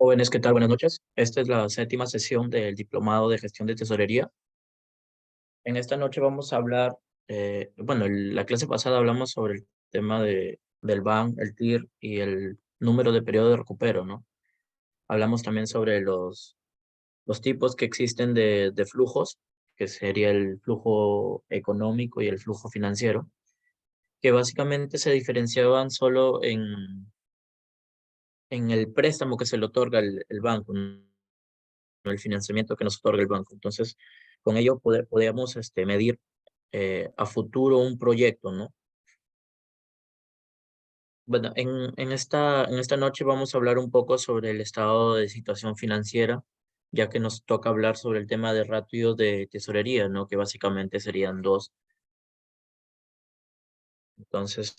Jóvenes, ¿qué tal? Buenas noches. Esta es la séptima sesión del Diplomado de Gestión de Tesorería. En esta noche vamos a hablar, la clase pasada hablamos sobre el tema del BAN, el TIR y el número de periodo de recupero, ¿no? Hablamos también sobre los tipos que existen de flujos, que sería el flujo económico y el flujo financiero, que básicamente se diferenciaban solo en el préstamo que se le otorga el banco, ¿no? El financiamiento que nos otorga el banco. Entonces, con ello podemos medir a futuro un proyecto, ¿no? Bueno, en esta noche vamos a hablar un poco sobre el estado de situación financiera, ya que nos toca hablar sobre el tema de ratio de tesorería, ¿no? Que básicamente serían dos. Entonces,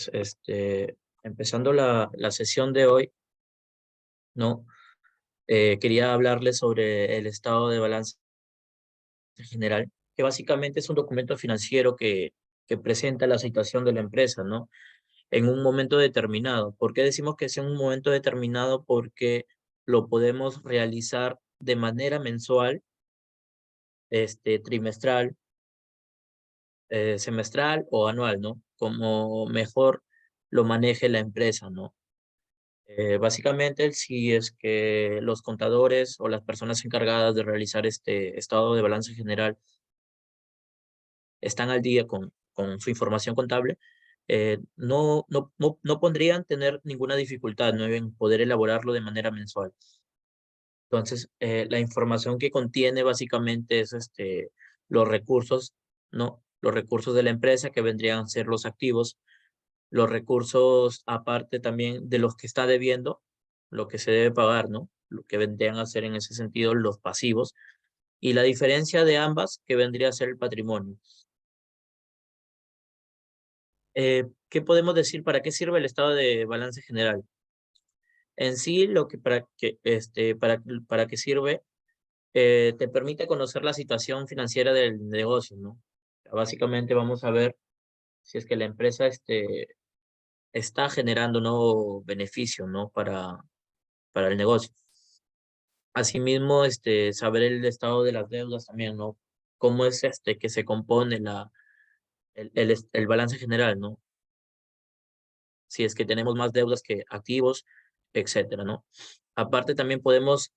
empezando la sesión de hoy, ¿no? Quería hablarles sobre el estado de balance general, que básicamente es un documento financiero que presenta la situación de la empresa, ¿no? En un momento determinado. ¿Por qué decimos que es en un momento determinado? Porque lo podemos realizar de manera mensual, trimestral, semestral o anual, ¿no? Como mejor lo maneje la empresa, ¿no? Básicamente, si es que los contadores o las personas encargadas de realizar este estado de balance general están al día con su información contable, no podrían tener ninguna dificultad, ¿no? En poder elaborarlo de manera mensual. Entonces, la información que contiene básicamente es los recursos, ¿no? Los recursos de la empresa que vendrían a ser los activos, los recursos aparte también de los que está debiendo, lo que se debe pagar, ¿no? Lo que vendrían a ser en ese sentido los pasivos, y la diferencia de ambas que vendría a ser el patrimonio. ¿Qué podemos decir? ¿Para qué sirve el estado de balance general? En sí, lo que para qué sirve, te permite conocer la situación financiera del negocio, ¿no? Básicamente vamos a ver si es que la empresa está generando nuevo beneficio, ¿no? Para el negocio. Asimismo, saber el estado de las deudas también, ¿no? Cómo es que se compone el balance general, ¿no? Si es que tenemos más deudas que activos, etcétera, ¿no? Aparte también contamos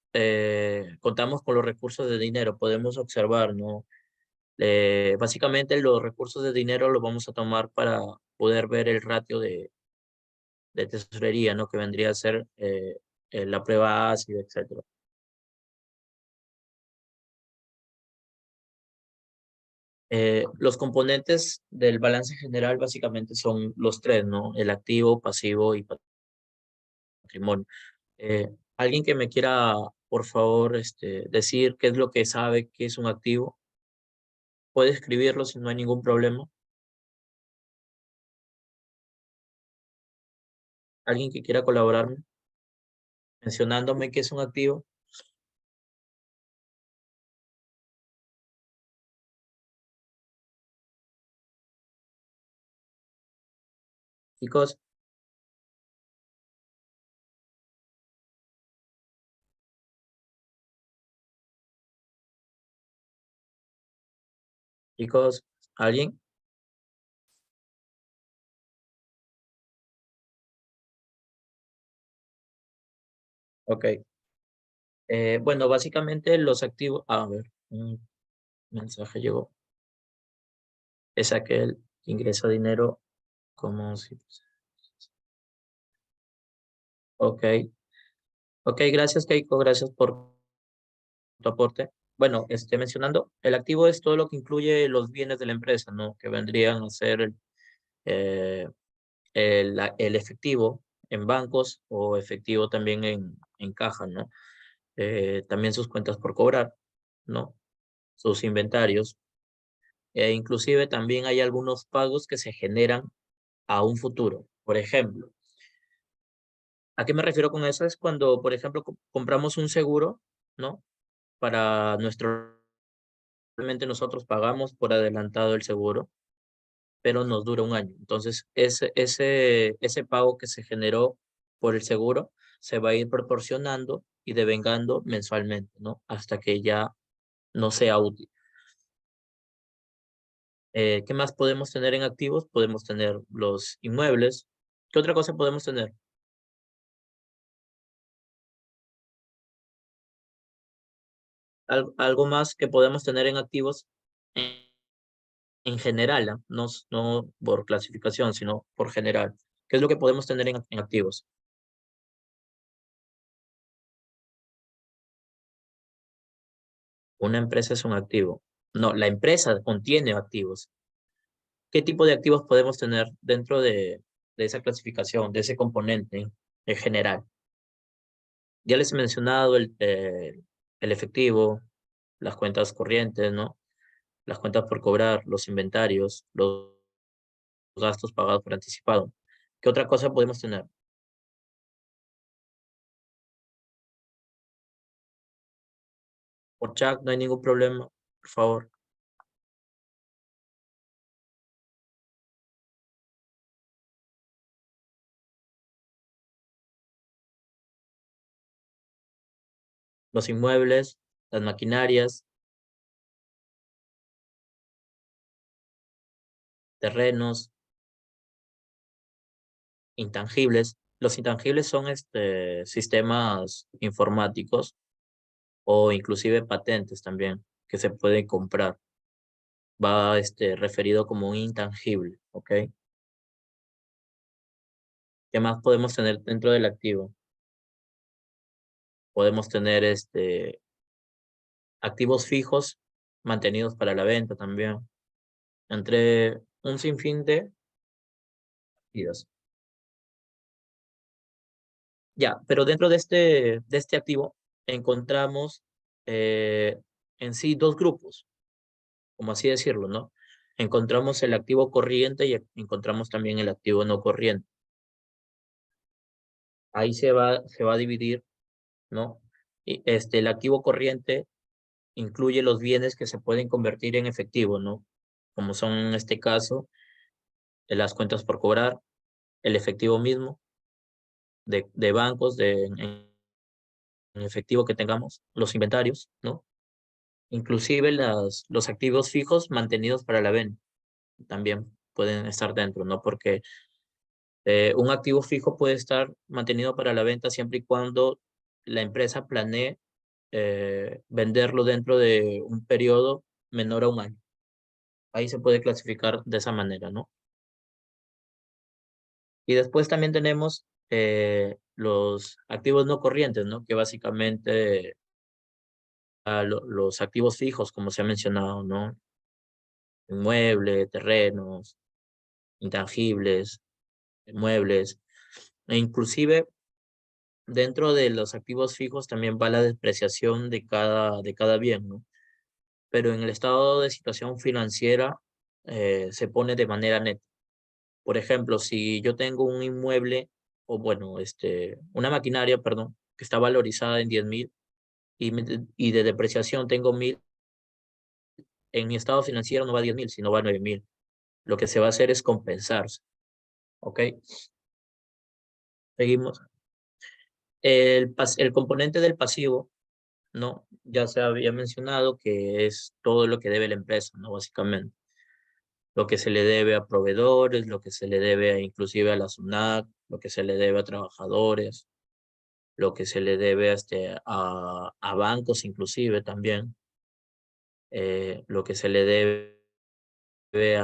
con los recursos de dinero, podemos observar, ¿no? Básicamente los recursos de dinero los vamos a tomar para poder ver el ratio de tesorería, ¿no? Que vendría a ser la prueba ácida, etcétera. Los componentes del balance general básicamente son los tres, ¿no? El activo, pasivo y patrimonio. Alguien que me quiera, por favor, decir qué es lo que sabe que es un activo, puede escribirlo si no hay ningún problema. Alguien que quiera colaborarme, mencionándome qué es un activo. Chicos, chicos, ¿alguien? Ok. Bueno, básicamente los activos, a ver, un mensaje llegó. Es aquel que ingresa dinero como si... Ok, ok, gracias Keiko, gracias por tu aporte. Bueno, mencionando, el activo es todo lo que incluye los bienes de la empresa, ¿no? Que vendrían a ser eh, el efectivo en bancos o efectivo también en caja, ¿no? También sus cuentas por cobrar, ¿no? Sus inventarios. Inclusive también hay algunos pagos que se generan a un futuro. Por ejemplo, ¿a qué me refiero con eso? Es cuando, por ejemplo, compramos un seguro, ¿no? Para nuestro... Realmente nosotros pagamos por adelantado el seguro, pero nos dura un año. Entonces, ese pago que se generó por el seguro se va a ir proporcionando y devengando mensualmente, ¿no? Hasta que ya no sea útil. ¿Qué más podemos tener en activos? Podemos tener los inmuebles. ¿Qué otra cosa podemos tener? Algo más que podemos tener en activos en, en general, ¿ah? No, no por clasificación, sino por general. ¿Qué es lo que podemos tener en activos? Una empresa es un activo. No, la empresa contiene activos. ¿Qué tipo de activos podemos tener dentro de esa clasificación, de ese componente en general? Ya les he mencionado el efectivo, las cuentas corrientes, ¿no? Las cuentas por cobrar, los inventarios, los gastos pagados por anticipado. ¿Qué otra cosa podemos tener? Por chat, no hay ningún problema, por favor. Los inmuebles, las maquinarias, terrenos, intangibles. Los intangibles son sistemas informáticos o inclusive patentes también que se pueden comprar. Va referido como un intangible, ¿ok? ¿Qué más podemos tener dentro del activo? Podemos tener activos fijos mantenidos para la venta también, entre un sinfín de vidas. Ya, pero dentro de este activo encontramos eh, en sí dos grupos, como así decirlo, ¿no? Encontramos el activo corriente y encontramos también el activo no corriente. Ahí se va a dividir, ¿no? Y el activo corriente incluye los bienes que se pueden convertir en efectivo, ¿no? Como son en este caso las cuentas por cobrar, el efectivo mismo de bancos, en efectivo que tengamos, los inventarios, ¿no? Inclusive los activos fijos mantenidos para la venta también pueden estar dentro, ¿no? Porque un activo fijo puede estar mantenido para la venta siempre y cuando la empresa planee venderlo dentro de un periodo menor a un año. Ahí se puede clasificar de esa manera, ¿no? Y después también tenemos los activos no corrientes, ¿no? Que básicamente los activos fijos, como se ha mencionado, ¿no? Inmuebles, terrenos, intangibles, muebles, e inclusive dentro de los activos fijos también va la depreciación de cada bien, ¿no? Pero en el estado de situación financiera se pone de manera neta. Por ejemplo, si yo tengo un inmueble, o bueno, una maquinaria, perdón, que está valorizada en 10.000 y de depreciación tengo 1.000, en mi estado financiero no va a 10.000, sino va a 9.000. Lo que se va a hacer es compensarse, ¿ok? Seguimos. El componente del pasivo, ¿no? Ya se había mencionado que es todo lo que debe la empresa, ¿no? Básicamente, lo que se le debe a proveedores, lo que se le debe inclusive a la SUNAT, lo que se le debe a trabajadores, lo que se le debe a bancos inclusive también, lo que se le debe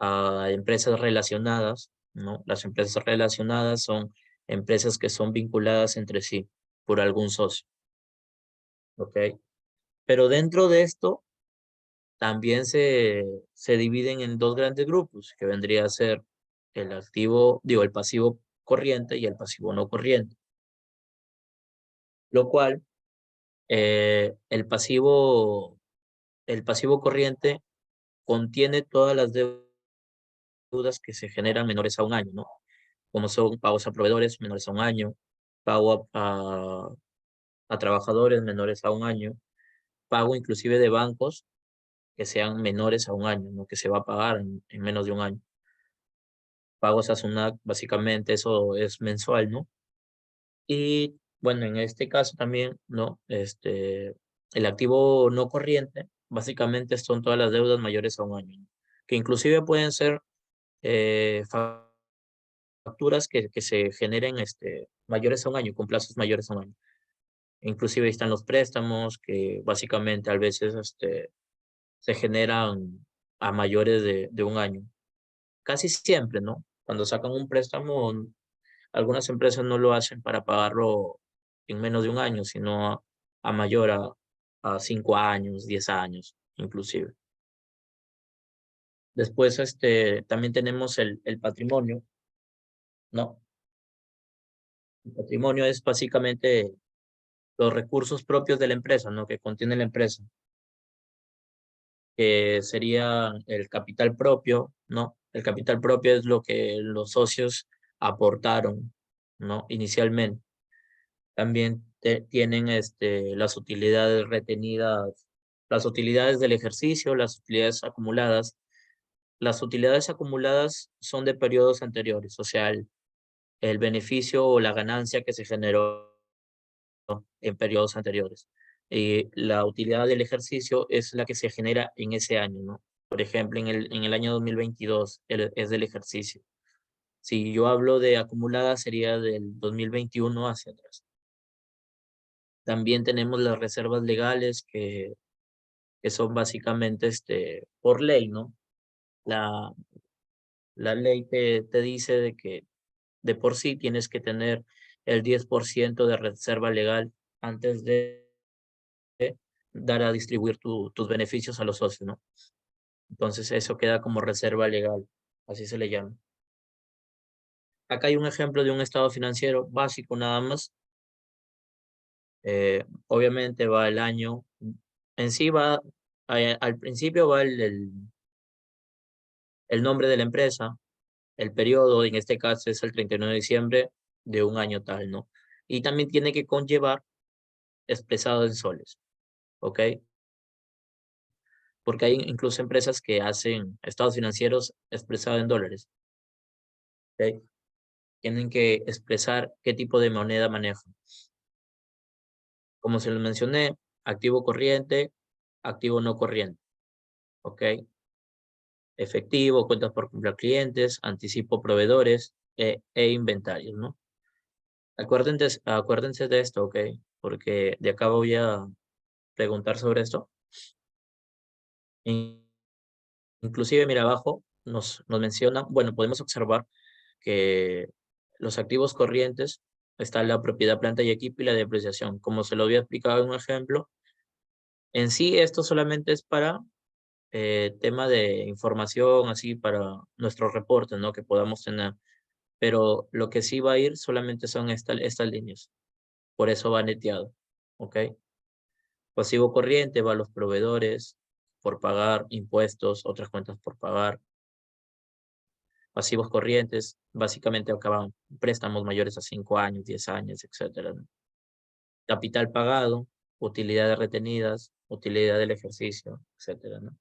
a empresas relacionadas, ¿no? Las empresas relacionadas son empresas que son vinculadas entre sí por algún socio, ¿ok? Pero dentro de esto también se dividen en dos grandes grupos, que vendría a ser el activo, digo, el pasivo corriente y el pasivo no corriente, lo cual el pasivo corriente contiene todas las deudas que se generan menores a un año, ¿no? Como son pagos a proveedores menores a un año, pago a trabajadores menores a un año, pago inclusive de bancos que sean menores a un año, ¿no? Que se va a pagar en menos de un año. Pagos a SUNAT, básicamente eso es mensual, ¿no? Y bueno, en este caso también, ¿no? El activo no corriente, básicamente son todas las deudas mayores a un año, ¿no? Que inclusive pueden ser facturas que se generen mayores a un año, con plazos mayores a un año. Inclusive ahí están los préstamos que básicamente a veces se generan a mayores de un año. Casi siempre, ¿no? Cuando sacan un préstamo, algunas empresas no lo hacen para pagarlo en menos de un año, sino a mayor, a 5 años, 10 años, inclusive. Después, también tenemos el patrimonio, ¿no? El patrimonio es básicamente los recursos propios de la empresa, ¿no? Que contiene la empresa, que sería el capital propio, ¿no? El capital propio es lo que los socios aportaron, ¿no? Inicialmente. También tienen las utilidades retenidas, las utilidades del ejercicio, las utilidades acumuladas. Las utilidades acumuladas son de periodos anteriores, o sea, el beneficio o la ganancia que se generó en periodos anteriores. Y la utilidad del ejercicio es la que se genera en ese año, ¿no? Por ejemplo, en el año 2022 es del ejercicio. Si yo hablo de acumulada, sería del 2021 hacia atrás. También tenemos las reservas legales que son básicamente por ley, ¿no? La, la ley te dice de que de por sí tienes que tener el 10% de reserva legal antes de dar a distribuir tus beneficios a los socios, ¿no? Entonces eso queda como reserva legal, así se le llama. Acá hay un ejemplo de un estado financiero básico nada más. Obviamente va el año, en sí va, al principio va el nombre de la empresa, el periodo, en este caso es el 31 de diciembre de un año tal, ¿no? Y también tiene que conllevar expresado en soles, ¿ok? Porque hay incluso empresas que hacen estados financieros expresados en dólares, ¿ok? Tienen que expresar qué tipo de moneda manejan. Como se lo mencioné, activo corriente, activo no corriente, ¿ok? Efectivo, cuentas por comprar clientes, anticipo proveedores e inventarios, ¿no? Acuérdense de esto, ¿ok? Porque de acá voy a preguntar sobre esto. In- Inclusive, mira abajo, nos menciona, bueno, podemos observar que los activos corrientes está la propiedad, planta y equipo y la depreciación. Como se lo había explicado en un ejemplo, en sí esto solamente es para tema de información, así para nuestros reportes, ¿no? Que podamos tener. Pero lo que sí va a ir solamente son estas líneas. Por eso va neteado, ¿ok? Pasivo corriente va a los proveedores por pagar impuestos, otras cuentas por pagar. Pasivos corrientes, básicamente acaban préstamos mayores a 5 años, 10 años, etcétera, ¿no? Capital pagado, utilidades retenidas, utilidad del ejercicio, etcétera, ¿no?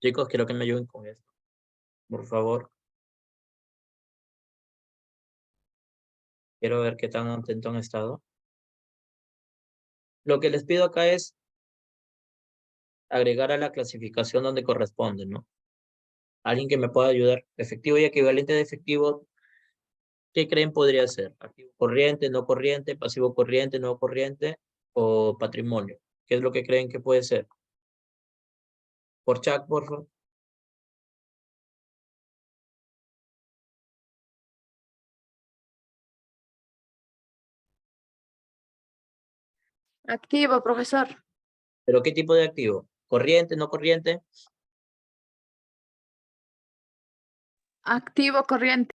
Chicos, quiero que me ayuden con esto, por favor. Quiero ver qué tan atento han estado. Lo que les pido acá es agregar a la clasificación donde corresponde, ¿no? Alguien que me pueda ayudar. Efectivo y equivalente de efectivo, ¿qué creen podría ser? Activo corriente, no corriente, pasivo corriente, no corriente o patrimonio. ¿Qué es lo que creen que puede ser? Por chat, por favor. Activo, profesor. ¿Pero qué tipo de activo? ¿Corriente, no corriente? Activo corriente.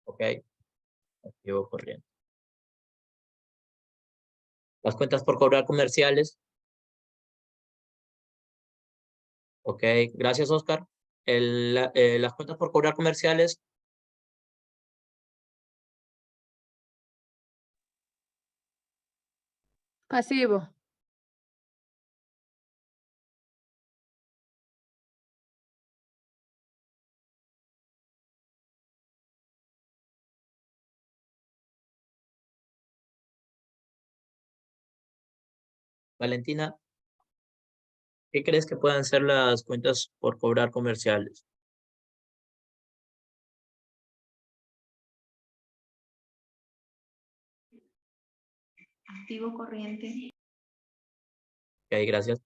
Ok, activo corriente. Las cuentas por cobrar comerciales. Ok, gracias, Oscar. Las cuentas por cobrar comerciales. Pasivo. Valentina, ¿qué crees que puedan ser las cuentas por cobrar comerciales? Activo corriente. Ok, gracias.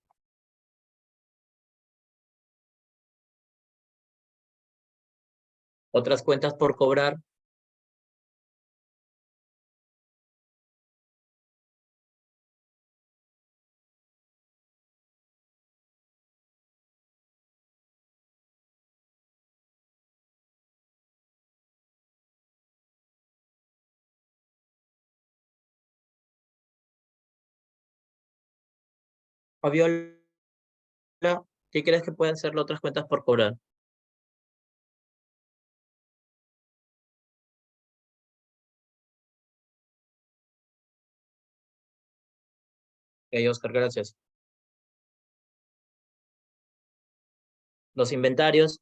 Otras cuentas por cobrar. Fabiola, ¿qué crees que pueden ser las otras cuentas por cobrar? Ok, Oscar, gracias. Los inventarios.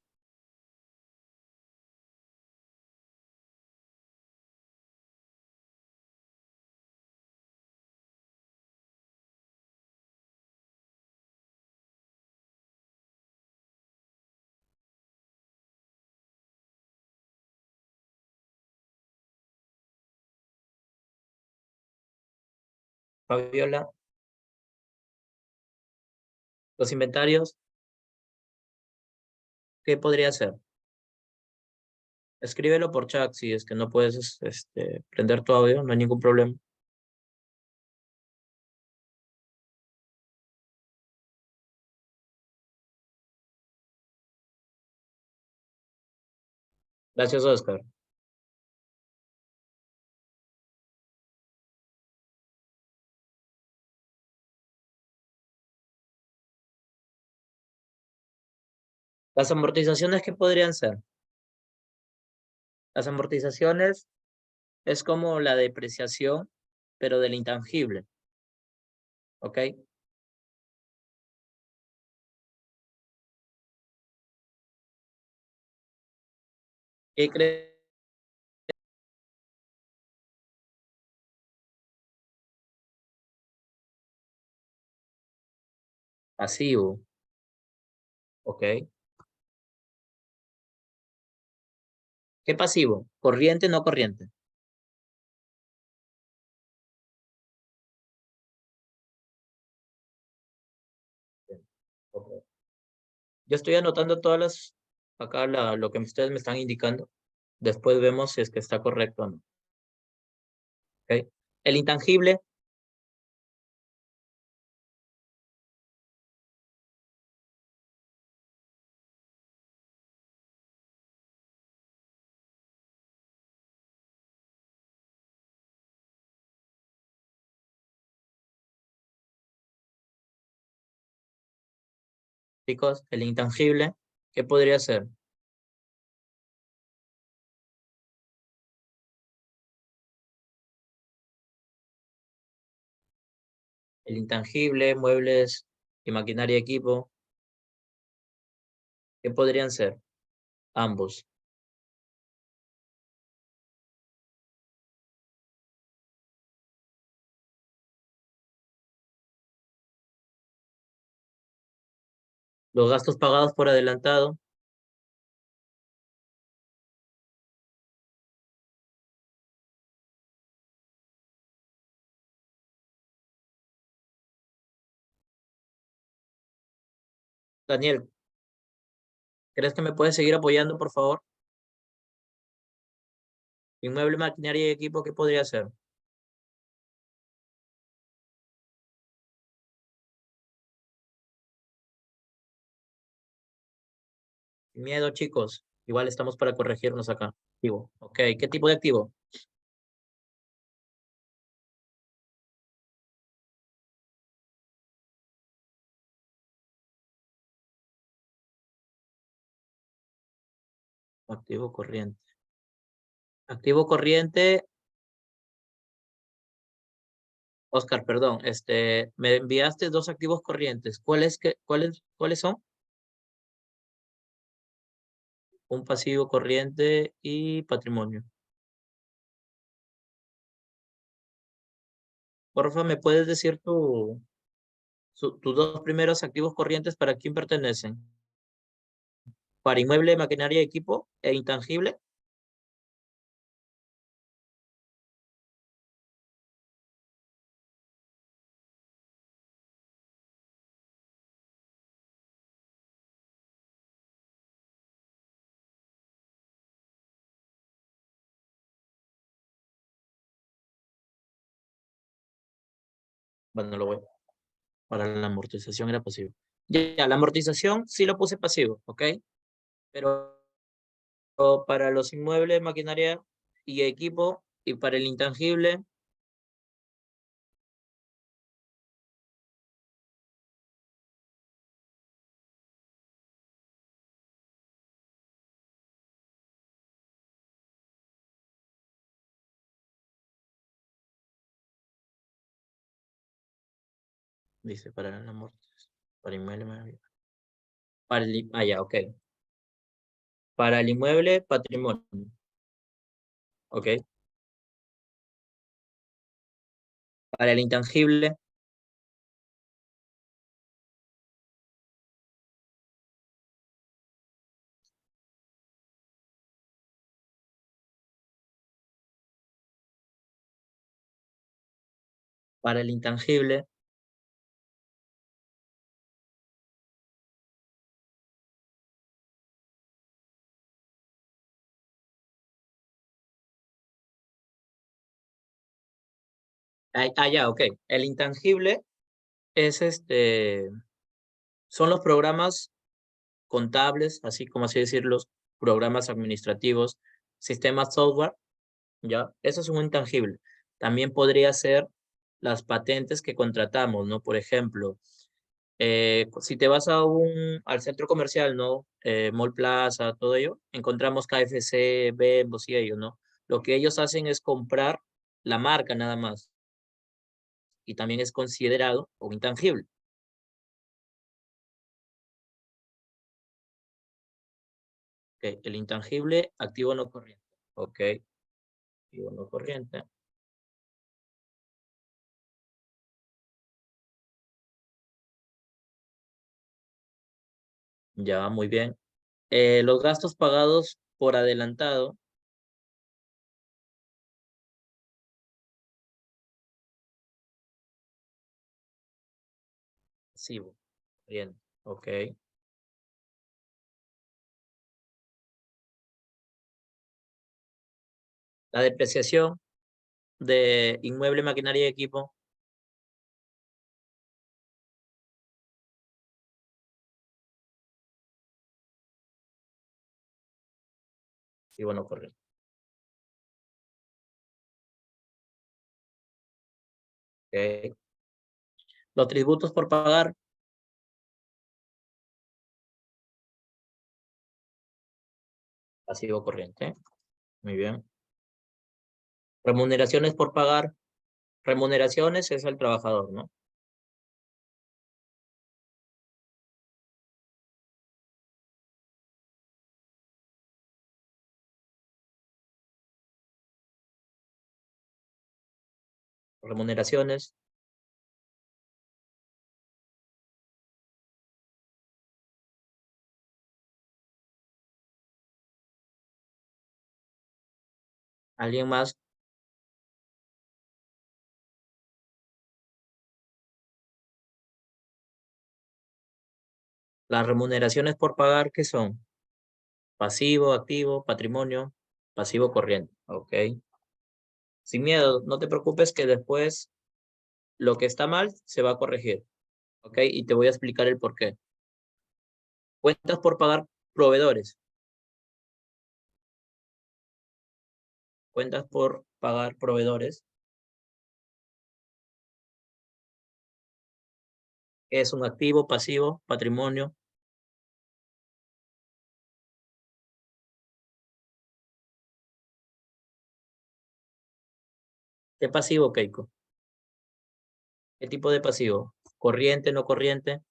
Fabiola, los inventarios. ¿Qué podría ser? Escríbelo por chat si es que no puedes prender tu audio, no hay ningún problema. Gracias, Oscar. Las amortizaciones, ¿qué podrían ser? Las amortizaciones es como la depreciación, pero del intangible, ¿ok? ¿Qué crees? Pasivo, ¿ok? ¿Qué pasivo? ¿Corriente o no corriente? Ok. Yo estoy anotando acá lo que ustedes me están indicando. Después vemos si es que está correcto o no, ¿ok? El intangible, chicos, el intangible, ¿qué podría ser? El intangible, muebles y maquinaria y equipo, ¿qué podrían ser? Ambos. Los gastos pagados por adelantado, Daniel, ¿crees que me puedes seguir apoyando, por favor? Inmueble, maquinaria y equipo, ¿qué podría ser? Sin miedo, chicos. Igual estamos para corregirnos acá. Activo. Ok, ¿qué tipo de activo? Activo corriente. Activo corriente, Oscar, perdón, me enviaste dos activos corrientes. ¿Cuáles son? Un pasivo corriente y patrimonio. Porfa, ¿me puedes decir tus dos primeros activos corrientes para quién pertenecen? Para inmueble, maquinaria, equipo e intangible. Bueno, lo voy. Para la amortización era pasivo. Ya, la amortización sí lo puse pasivo, ¿ok? Pero para los inmuebles, maquinaria y equipo, y para el intangible, dice para la amortización, para inmueble, ya, ok. Para el inmueble, patrimonio, ok. Para el intangible, para el intangible, ya, ok. El intangible es son los programas contables, así como así decirlo, programas administrativos, sistemas software, ¿ya? Eso es un intangible. También podría ser las patentes que contratamos, ¿no? Por ejemplo, si te vas al centro comercial, ¿no? Mall Plaza, todo ello, encontramos KFC, Bembo y ellos, ¿no? Lo que ellos hacen es comprar la marca nada más y también es considerado un intangible. Ok, el intangible, activo no corriente. Ok, activo no corriente. Ya, muy bien. Los gastos pagados por adelantado, pasivo. Bien, ok. La depreciación de inmueble, maquinaria y equipo, activo no corriente. Ok. Los tributos por pagar, pasivo corriente. Muy bien. Remuneraciones por pagar, remuneraciones es el trabajador, ¿no? Remuneraciones, alguien más. Las remuneraciones por pagar, ¿qué son? Pasivo, activo, patrimonio, pasivo corriente. Ok. Sin miedo, no te preocupes que después lo que está mal se va a corregir. Ok, y te voy a explicar el por qué. Cuentas por pagar proveedores. Cuentas por pagar proveedores. Es un activo, pasivo, patrimonio. ¿Qué pasivo, Keiko? ¿Qué tipo de pasivo? ¿Corriente, no corriente?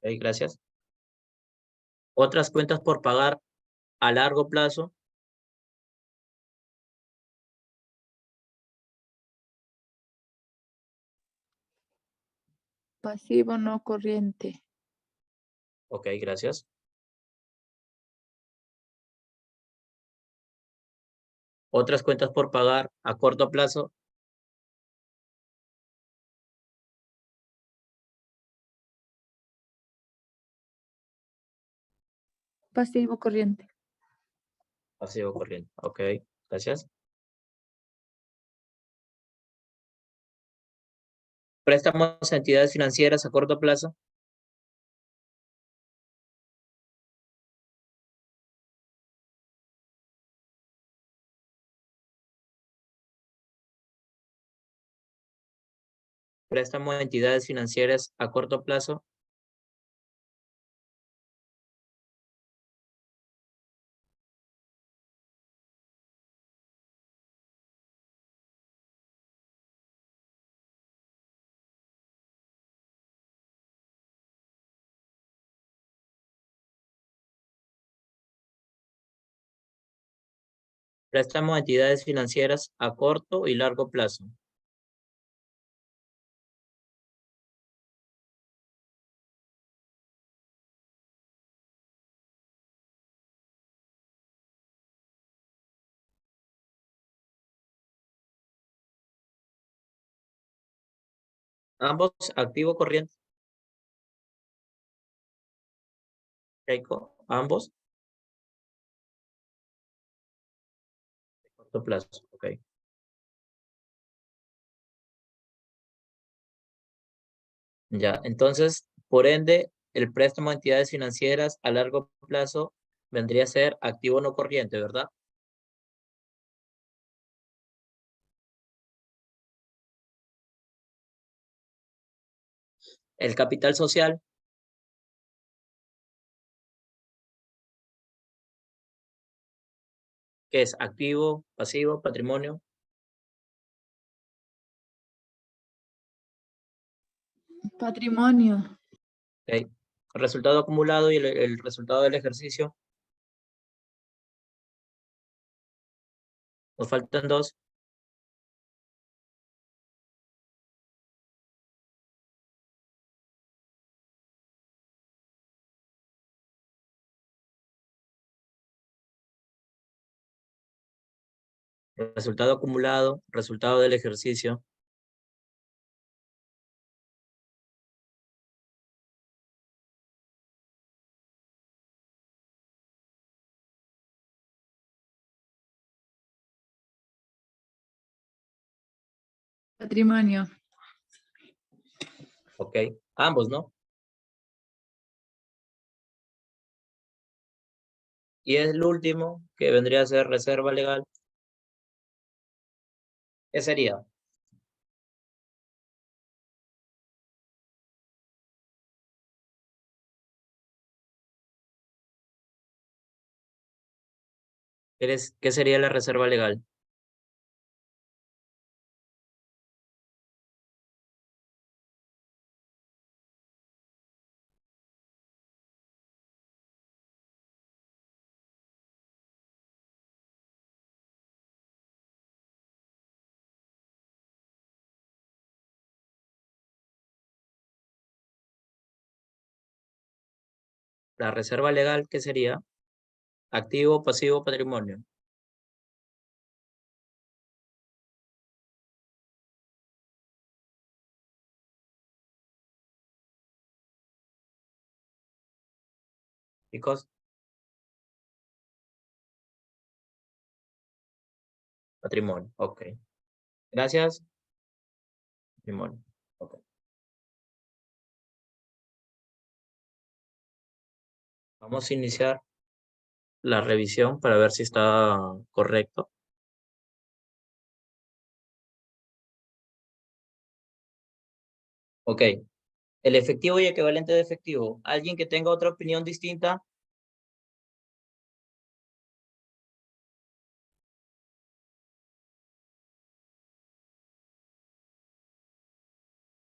Ok, gracias. Otras cuentas por pagar a largo plazo. Pasivo no corriente. Ok, gracias. Otras cuentas por pagar a corto plazo. Pasivo corriente. Pasivo corriente. Ok, gracias. Préstamos a entidades financieras a corto plazo. Préstamo a entidades financieras a corto plazo. Préstamo a entidades financieras a corto y largo plazo. Ambos activo corriente. Keiko, ambos corto plazo. Ok. Ya, entonces, por ende, el préstamo a entidades financieras a largo plazo vendría a ser activo no corriente, ¿verdad? El capital social, que es activo, pasivo, patrimonio. Patrimonio. Ok. Resultado acumulado y el resultado del ejercicio. Nos faltan dos. Resultado acumulado, resultado del ejercicio. Patrimonio. Ok. Ambos, ¿no? Y el último, que vendría a ser reserva legal. ¿Qué sería? ¿Qué sería la reserva legal? La reserva legal, ¿qué sería? Activo, pasivo, patrimonio. Chicos, patrimonio. Ok. Gracias. Patrimonio. Ok. Vamos a iniciar la revisión para ver si está correcto. Ok. El efectivo y equivalente de efectivo. ¿Alguien que tenga otra opinión distinta?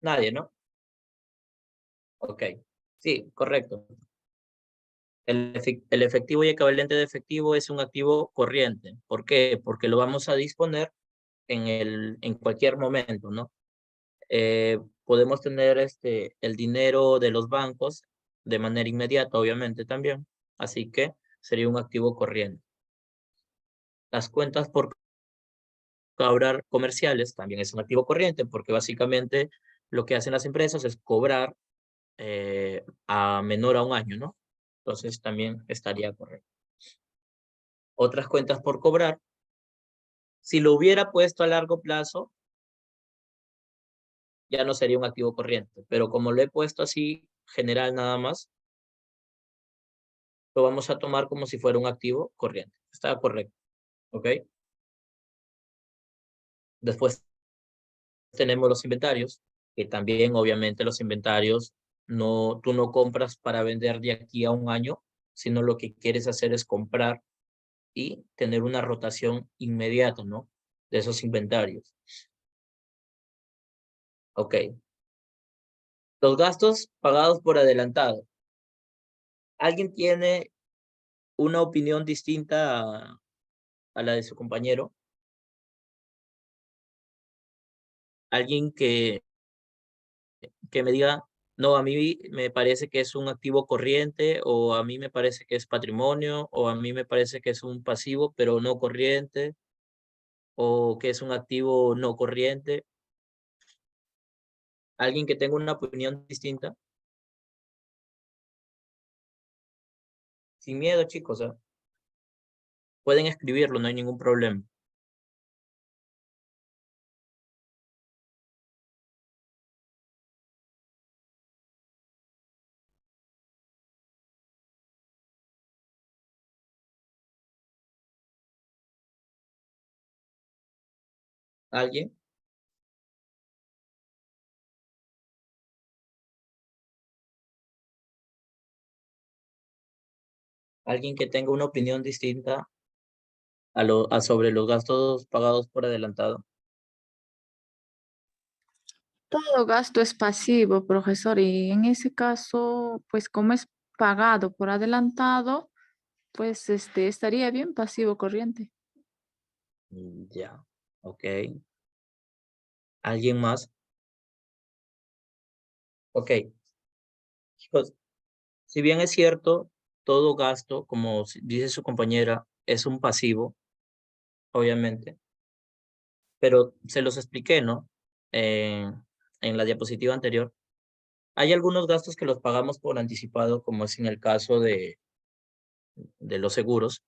Nadie, ¿no? Ok. Sí, correcto. El efectivo y equivalente de efectivo es un activo corriente. ¿Por qué? Porque lo vamos a disponer en cualquier momento, ¿no? Podemos tener el dinero de los bancos de manera inmediata, obviamente también. Así que sería un activo corriente. Las cuentas por cobrar comerciales también es un activo corriente porque básicamente lo que hacen las empresas es cobrar a menor a un año, ¿no? Entonces también estaría correcto. Otras cuentas por cobrar, si lo hubiera puesto a largo plazo, ya no sería un activo corriente, pero como lo he puesto así general nada más, lo vamos a tomar como si fuera un activo corriente. Está correcto, ¿ok? Después tenemos los inventarios, que también obviamente los inventarios tú no compras para vender de aquí a un año, sino lo que quieres hacer es comprar y tener una rotación inmediata, ¿no? De esos inventarios. Ok. Los gastos pagados por adelantado. ¿Alguien tiene una opinión distinta a la de su compañero? Alguien que me diga, no, a mí me parece que es un activo corriente, o a mí me parece que es patrimonio, o a mí me parece que es un pasivo, pero no corriente, o que es un activo no corriente. Alguien que tenga una opinión distinta, sin miedo, chicos, ¿ah? Pueden escribirlo, no hay ningún problema. ¿Alguien? ¿Alguien que tenga una opinión distinta sobre los gastos pagados por adelantado? Todo gasto es pasivo, profesor, y en ese caso, pues como es pagado por adelantado, pues estaría bien pasivo corriente. Ya, ok. ¿Alguien más? Ok, chicos, si bien es cierto, todo gasto, como dice su compañera, es un pasivo, obviamente, pero se los expliqué, ¿no? Eh, en la diapositiva anterior. Hay algunos gastos que los pagamos por anticipado, como es en el caso de los seguros,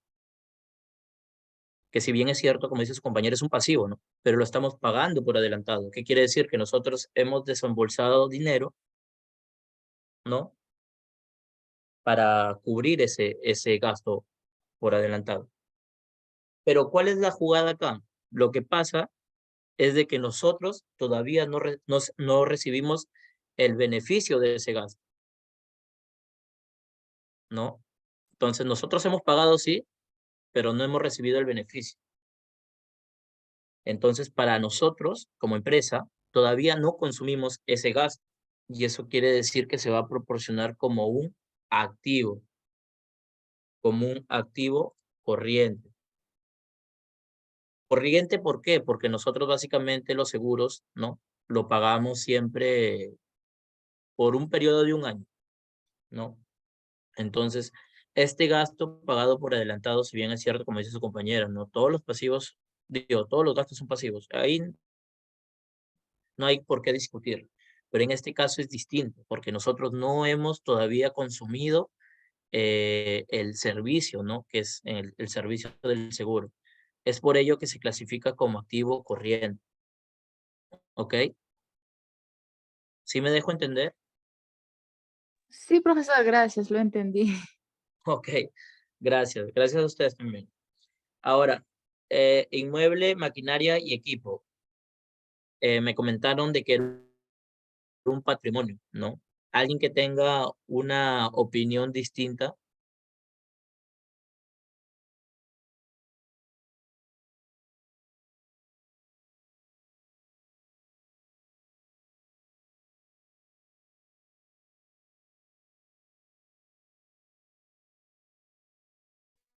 que si bien es cierto, como dice su compañera, es un pasivo, ¿no? Pero lo estamos pagando por adelantado. ¿Qué quiere decir? Que nosotros hemos desembolsado dinero, ¿no? Para cubrir ese gasto por adelantado. Pero ¿cuál es la jugada acá? Lo que pasa es de que nosotros todavía no recibimos el beneficio de ese gasto, ¿no? Entonces nosotros hemos pagado, sí, pero no hemos recibido el beneficio. Entonces, para nosotros, como empresa, todavía no consumimos ese gasto y eso quiere decir que se va a proporcionar activo, como un activo corriente. Corriente, ¿por qué? Porque nosotros básicamente los seguros, ¿no? Lo pagamos siempre por un periodo de un año, ¿no? Entonces, este gasto pagado por adelantado, si bien es cierto, como dice su compañera, ¿no? Todos los pasivos, digo, todos los gastos son pasivos. Ahí no hay por qué discutir. Pero en este caso es distinto, porque nosotros no hemos todavía consumido el servicio, ¿no? Que es el servicio del seguro. Es por ello que se clasifica como activo corriente, ¿ok? ¿Sí me dejo entender? Sí, profesor, gracias, lo entendí. Ok, gracias. Gracias a ustedes también. Ahora, inmueble, maquinaria y equipo. Me comentaron de que era un patrimonio, ¿no? Alguien que tenga una opinión distinta.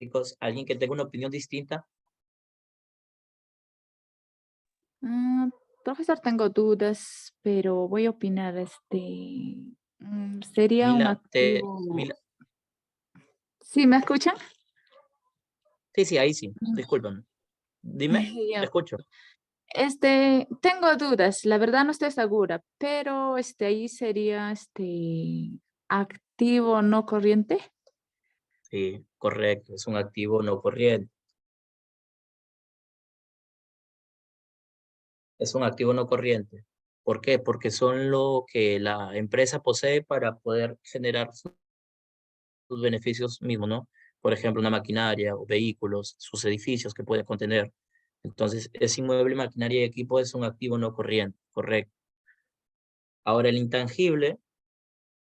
Chicos, ¿alguien que tenga una opinión distinta? Mm, profesor, tengo dudas, pero voy a opinar, sería un Mila, activo. Mila, ¿Sí me escuchan? sí, sí, ahí sí, discúlpame. Dime, te Ya. escucho. Tengo dudas, la verdad no estoy segura, pero ahí sería activo no corriente. Sí, correcto, es un activo no corriente. Es un activo no corriente. ¿Por qué? Porque son lo que la empresa posee para poder generar sus beneficios mismos, ¿no? Por ejemplo, una maquinaria o vehículos, sus edificios que puede contener. Entonces, ese inmueble, maquinaria y equipo es un activo no corriente, correcto. Ahora, el intangible,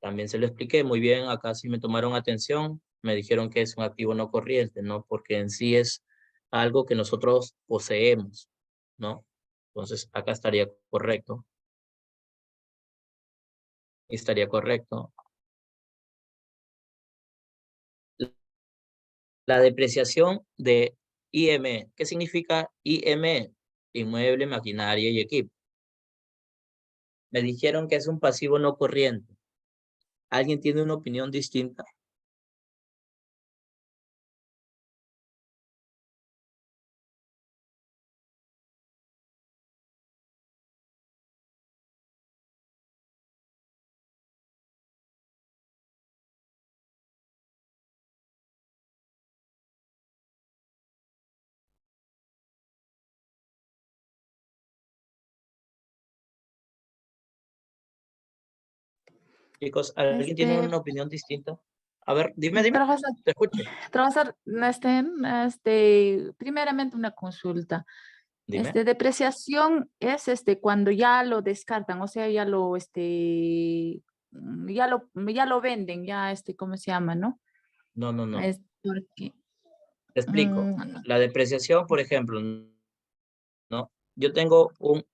también se lo expliqué muy bien, acá sí me tomaron atención, me dijeron que es un activo no corriente, ¿no? Porque en sí es algo que nosotros poseemos, ¿no? Entonces, acá estaría correcto, estaría correcto. La depreciación de IME. ¿Qué significa IME? Inmueble, maquinaria y equipo. Me dijeron que es un pasivo no corriente. ¿Alguien tiene una opinión distinta? Chicos, ¿alguien tiene Este, una opinión distinta? A ver, dime, profesor, te escucho. profesor, primeramente una consulta. Dime. Depreciación es cuando ya lo descartan, o sea, ya lo venden, ya ¿cómo se llama, no? No, no, no. Es porque, Te explico. no. La depreciación, por ejemplo, ¿no? Yo tengo un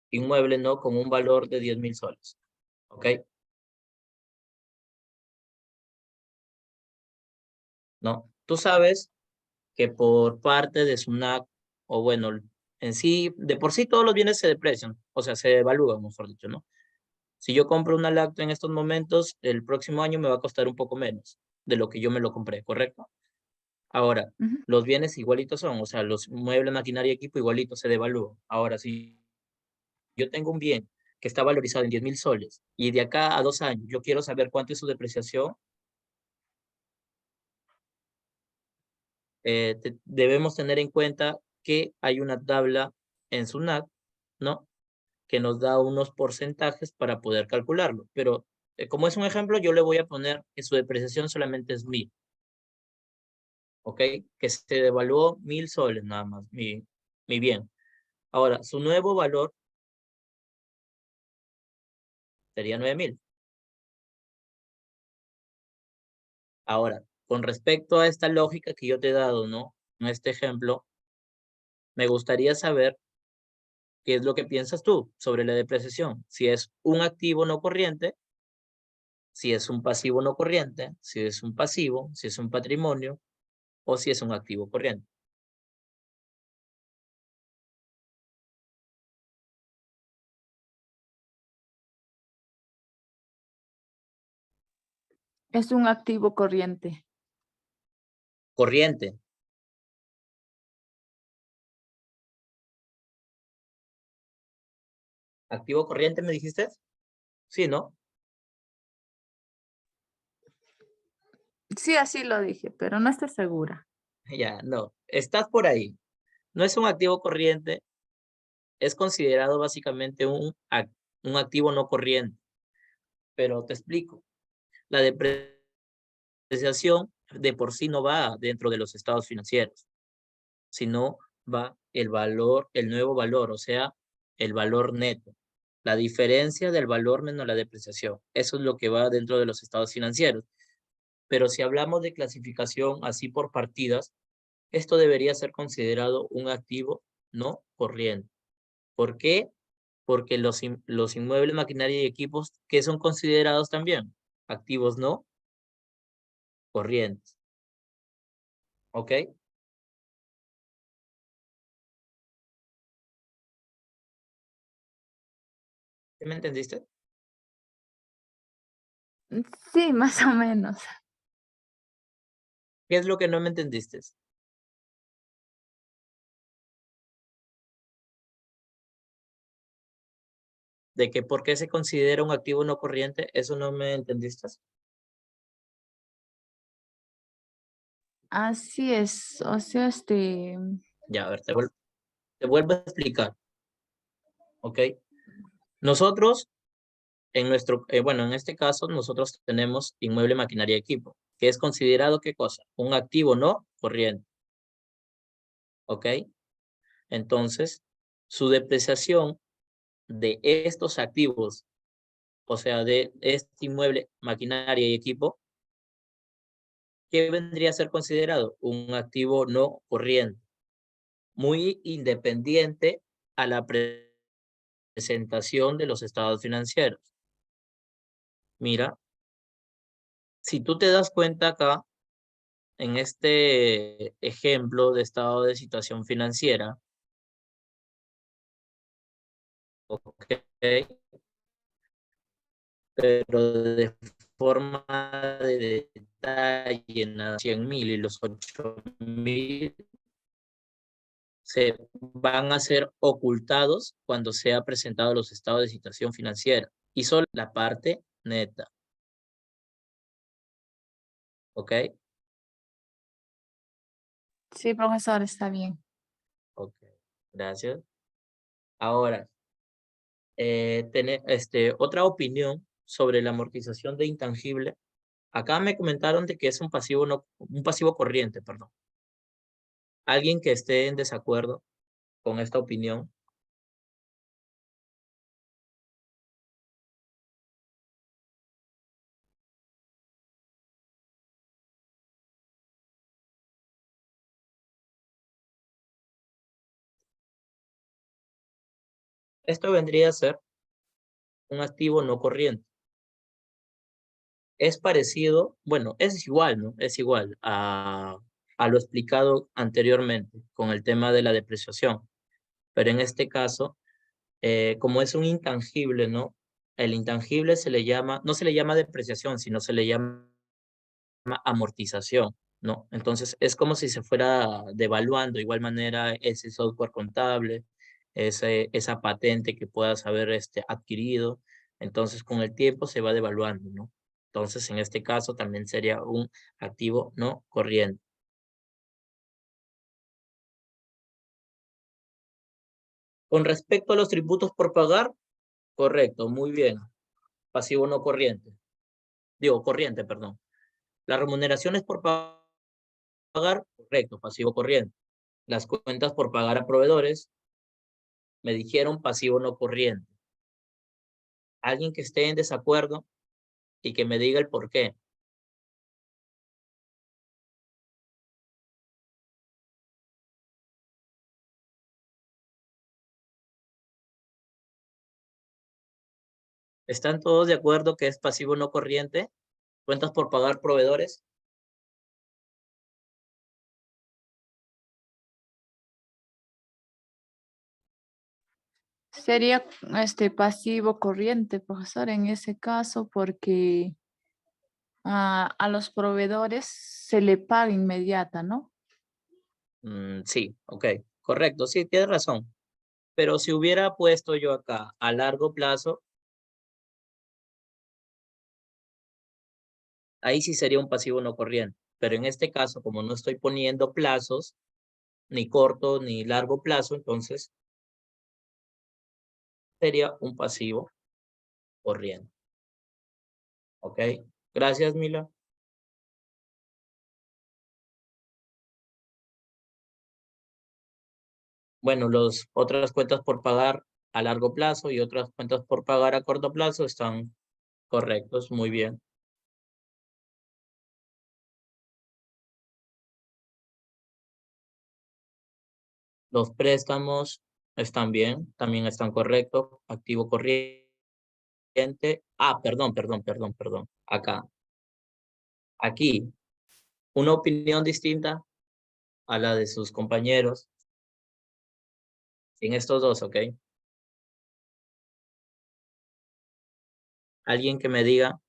inmueble, ¿no? Con un valor de 10.000 soles. ¿Ok? ¿No? Tú sabes que por parte de SUNAT, o bueno, en sí, de por sí todos los bienes se deprecian, o sea, se devalúan, mejor dicho, ¿no? Si yo compro una lacto en estos momentos, el próximo año me va a costar un poco menos de lo que yo me lo compré, ¿correcto? Ahora, Ujú. los bienes igualitos son, o sea, los muebles, maquinaria y equipo igualitos se devalúan. Ahora, si yo tengo un bien que está valorizado en 10.000 soles y de acá a 2 años yo quiero saber cuánto es su depreciación, debemos tener en cuenta que hay una tabla en SUNAT, ¿no? Que nos da unos porcentajes para poder calcularlo. Pero como es un ejemplo, yo le voy a poner que su depreciación solamente es 1.000, ¿ok? Que se devaluó 1.000 soles nada más, mi bien. Ahora, su nuevo valor sería 9.000. Ahora, con respecto a esta lógica que yo te he dado, ¿no? En este ejemplo, me gustaría saber qué es lo que piensas tú sobre la depreciación. Si es un activo no corriente, si es un pasivo no corriente, si es un pasivo, si es un patrimonio o si es un activo corriente. Es un activo corriente. Corriente. ¿Activo corriente me dijiste? Sí, ¿no? Sí, así lo dije, pero no estoy segura. Ya, no. Estás por ahí. No es un activo corriente, es considerado básicamente un activo no corriente. Pero te explico. La depreciación de por sí no va dentro de los estados financieros, sino va el valor, el nuevo valor, o sea, el valor neto. La diferencia del valor menos la depreciación. Eso es lo que va dentro de los estados financieros. Pero si hablamos de clasificación así por partidas, esto debería ser considerado un activo no corriente. ¿Por qué? Porque los inmuebles, maquinaria y equipos, ¿qué son considerados también? Activos no corrientes. ¿Ok? ¿Sí me entendiste? Sí, más o menos. ¿Qué es lo que no me entendiste? De que por qué se considera un activo no corriente, ¿eso no me entendiste? Así es, o sea, Ya, a ver, te vuelvo a explicar, ¿ok? Nosotros, bueno, en este caso, nosotros tenemos inmueble, maquinaria y equipo, que es considerado, ¿qué cosa? Un activo no corriente, ¿ok? Entonces, su depreciación de estos activos, o sea, de este inmueble, maquinaria y equipo, ¿qué vendría a ser considerado? Un activo no corriente, muy independiente a la presentación de los estados financieros. Mira, si tú te das cuenta acá, en este ejemplo de estado de situación financiera, ok, pero de forma de detalle en las 100.000 y los 8.000 se van a ser ocultados cuando sea presentado los estados de situación financiera y solo la parte neta, ¿ok? Sí, profesor, está bien. Ok, gracias. Ahora, otra opinión sobre la amortización de intangible. Acá me comentaron de que es un pasivo, no, un pasivo corriente, perdón. ¿Alguien que esté en desacuerdo con esta opinión? Esto vendría a ser un activo no corriente. Es parecido, bueno, es igual, ¿no? Es igual a lo explicado anteriormente con el tema de la depreciación. Pero en este caso, como es un intangible, ¿no? El intangible se le llama, no se le llama depreciación, sino se le llama amortización, ¿no? Entonces es como si se fuera devaluando de igual manera ese software contable, esa patente que puedas haber adquirido. Entonces con el tiempo se va devaluando, ¿no? Entonces en este caso también sería un activo no corriente. Con respecto a los tributos por pagar, correcto, muy bien. Pasivo no corriente. Digo, corriente, perdón. Las remuneraciones por pagar, correcto, pasivo corriente. Las cuentas por pagar a proveedores, me dijeron pasivo no corriente. Alguien que esté en desacuerdo y que me diga el por qué. ¿Están todos de acuerdo que es pasivo no corriente? Cuentas por pagar proveedores. Sería pasivo corriente, profesor, en ese caso, porque a los proveedores se le paga inmediata, ¿no? Sí, ok, correcto, sí, tienes razón. Pero si hubiera puesto yo acá a largo plazo, ahí sí sería un pasivo no corriente. Pero en este caso, como no estoy poniendo plazos, ni corto ni largo plazo, entonces sería un pasivo corriente. ¿Ok? Gracias, Mila. Bueno, los otras cuentas por pagar a largo plazo y otras cuentas por pagar a corto plazo están correctos, muy bien. Los préstamos están bien, también están correctos. Activo corriente. Perdón. Acá. Aquí, una opinión distinta. a la de sus compañeros en estos dos, ¿ok? Alguien que me diga,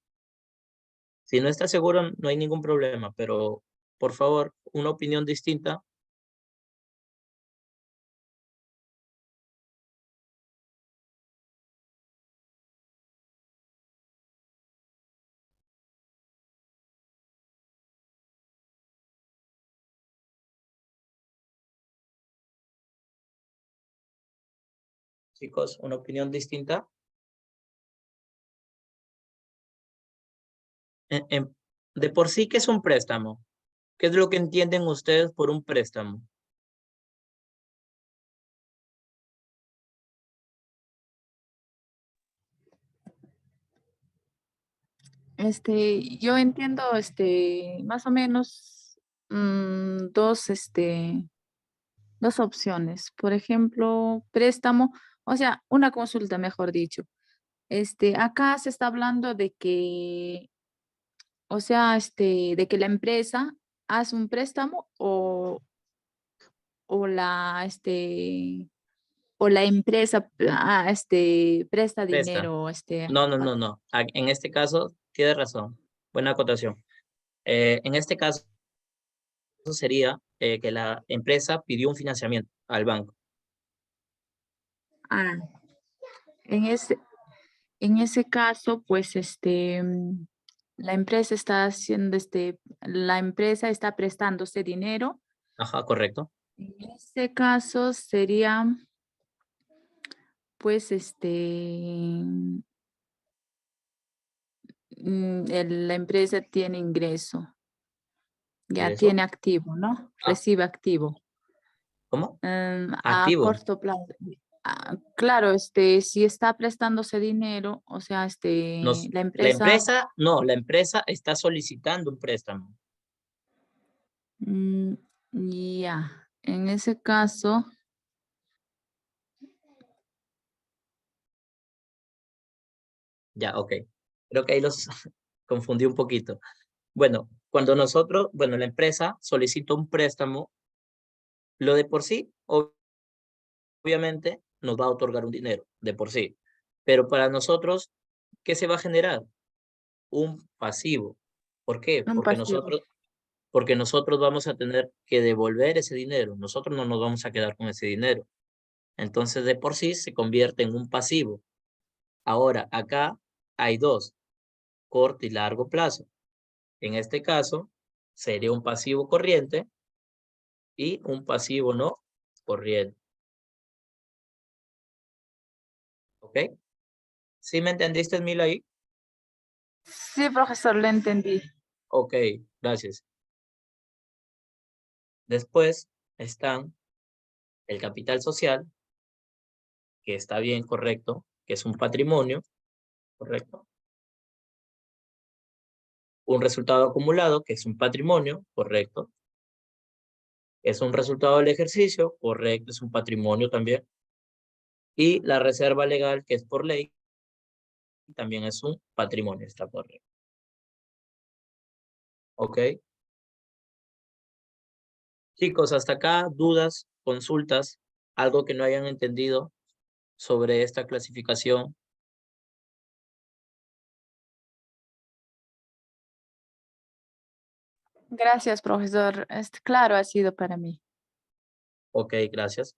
si no está seguro, no hay ningún problema, pero por favor, una opinión distinta. Chicos, una opinión distinta. De por sí, ¿qué es un préstamo? ¿Qué es lo que entienden ustedes por un préstamo? Yo entiendo, más o menos dos opciones. Por ejemplo, préstamo, o sea, una consulta, mejor dicho. Acá se está hablando de que, o sea, de que la empresa hace un préstamo o o la empresa presta Presta. dinero, No, no, no, no. En este caso, tiene razón. Buena acotación. En este caso sería que la empresa pidió un financiamiento al banco. ah, en ese, en ese caso, pues la empresa está haciendo la empresa está prestándose dinero. Ajá, correcto. En este caso sería, pues, la empresa tiene ingreso, ya Ingreso. tiene activo, ¿no? Ah, Recibe activo. ¿cómo? A Activo. corto plazo. Claro, si está prestándose dinero, o sea, la La empresa, empresa, no, la empresa está solicitando un préstamo. mm, ya, en ese caso, Ya, ok. Creo que ahí los confundí un poquito. Bueno, cuando nosotros, bueno, la empresa solicita un préstamo, lo de por sí, obviamente, nos va a otorgar un dinero, de por sí. Pero para nosotros, ¿qué se va a generar? Un pasivo. ¿Por qué? un pasivo. Porque nosotros vamos a tener que devolver ese dinero. Nosotros no nos vamos a quedar con ese dinero. Entonces, de por sí, se convierte en un pasivo. Ahora, acá hay dos, corto y largo plazo. En este caso, sería un pasivo corriente y un pasivo no corriente. ¿Ok? ¿Sí me entendiste, Mila, ahí? Sí, profesor, lo entendí. Ok, gracias. Después están el capital social, que está bien, correcto, que es un patrimonio, correcto. Un resultado acumulado, que es un patrimonio, correcto. Es un resultado del ejercicio, correcto, es un patrimonio también. Y la reserva legal, que es por ley, también es un patrimonio, está correcto. ¿Ok? Chicos, hasta acá, dudas, consultas, algo que no hayan entendido sobre esta clasificación. Gracias, profesor. Claro, ha sido para mí. Ok, gracias.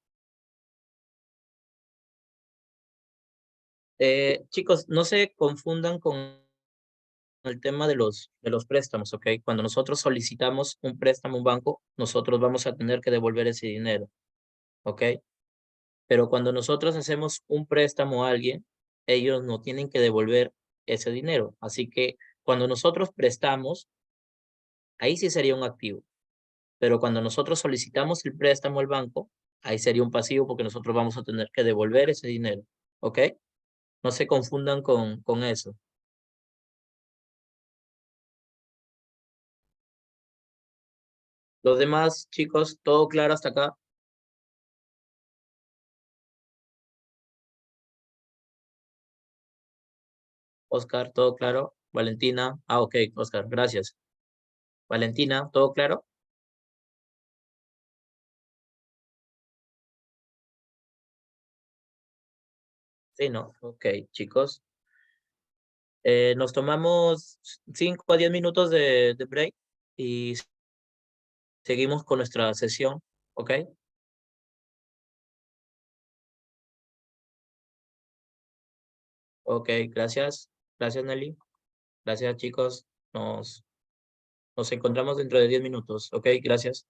Chicos, no se confundan con el tema de los préstamos, ¿ok? Cuando nosotros solicitamos un préstamo a un banco, nosotros vamos a tener que devolver ese dinero, ¿ok? Pero cuando nosotros hacemos un préstamo a alguien, ellos no tienen que devolver ese dinero. Así que cuando nosotros prestamos, ahí sí sería un activo. Pero cuando nosotros solicitamos el préstamo al banco, ahí sería un pasivo porque nosotros vamos a tener que devolver ese dinero, ¿ok? No se confundan con eso. Los demás, chicos, todo claro hasta acá. Oscar, todo claro. Valentina, ok, Oscar, gracias. Valentina, todo claro. Sí, ¿no? Ok, chicos. Nos tomamos 5 a 10 minutos de break y seguimos con nuestra sesión, ¿ok? Ok, gracias. Gracias, Nelly. Gracias, chicos. Nos, nos encontramos dentro de 10 minutos, ¿ok? Gracias.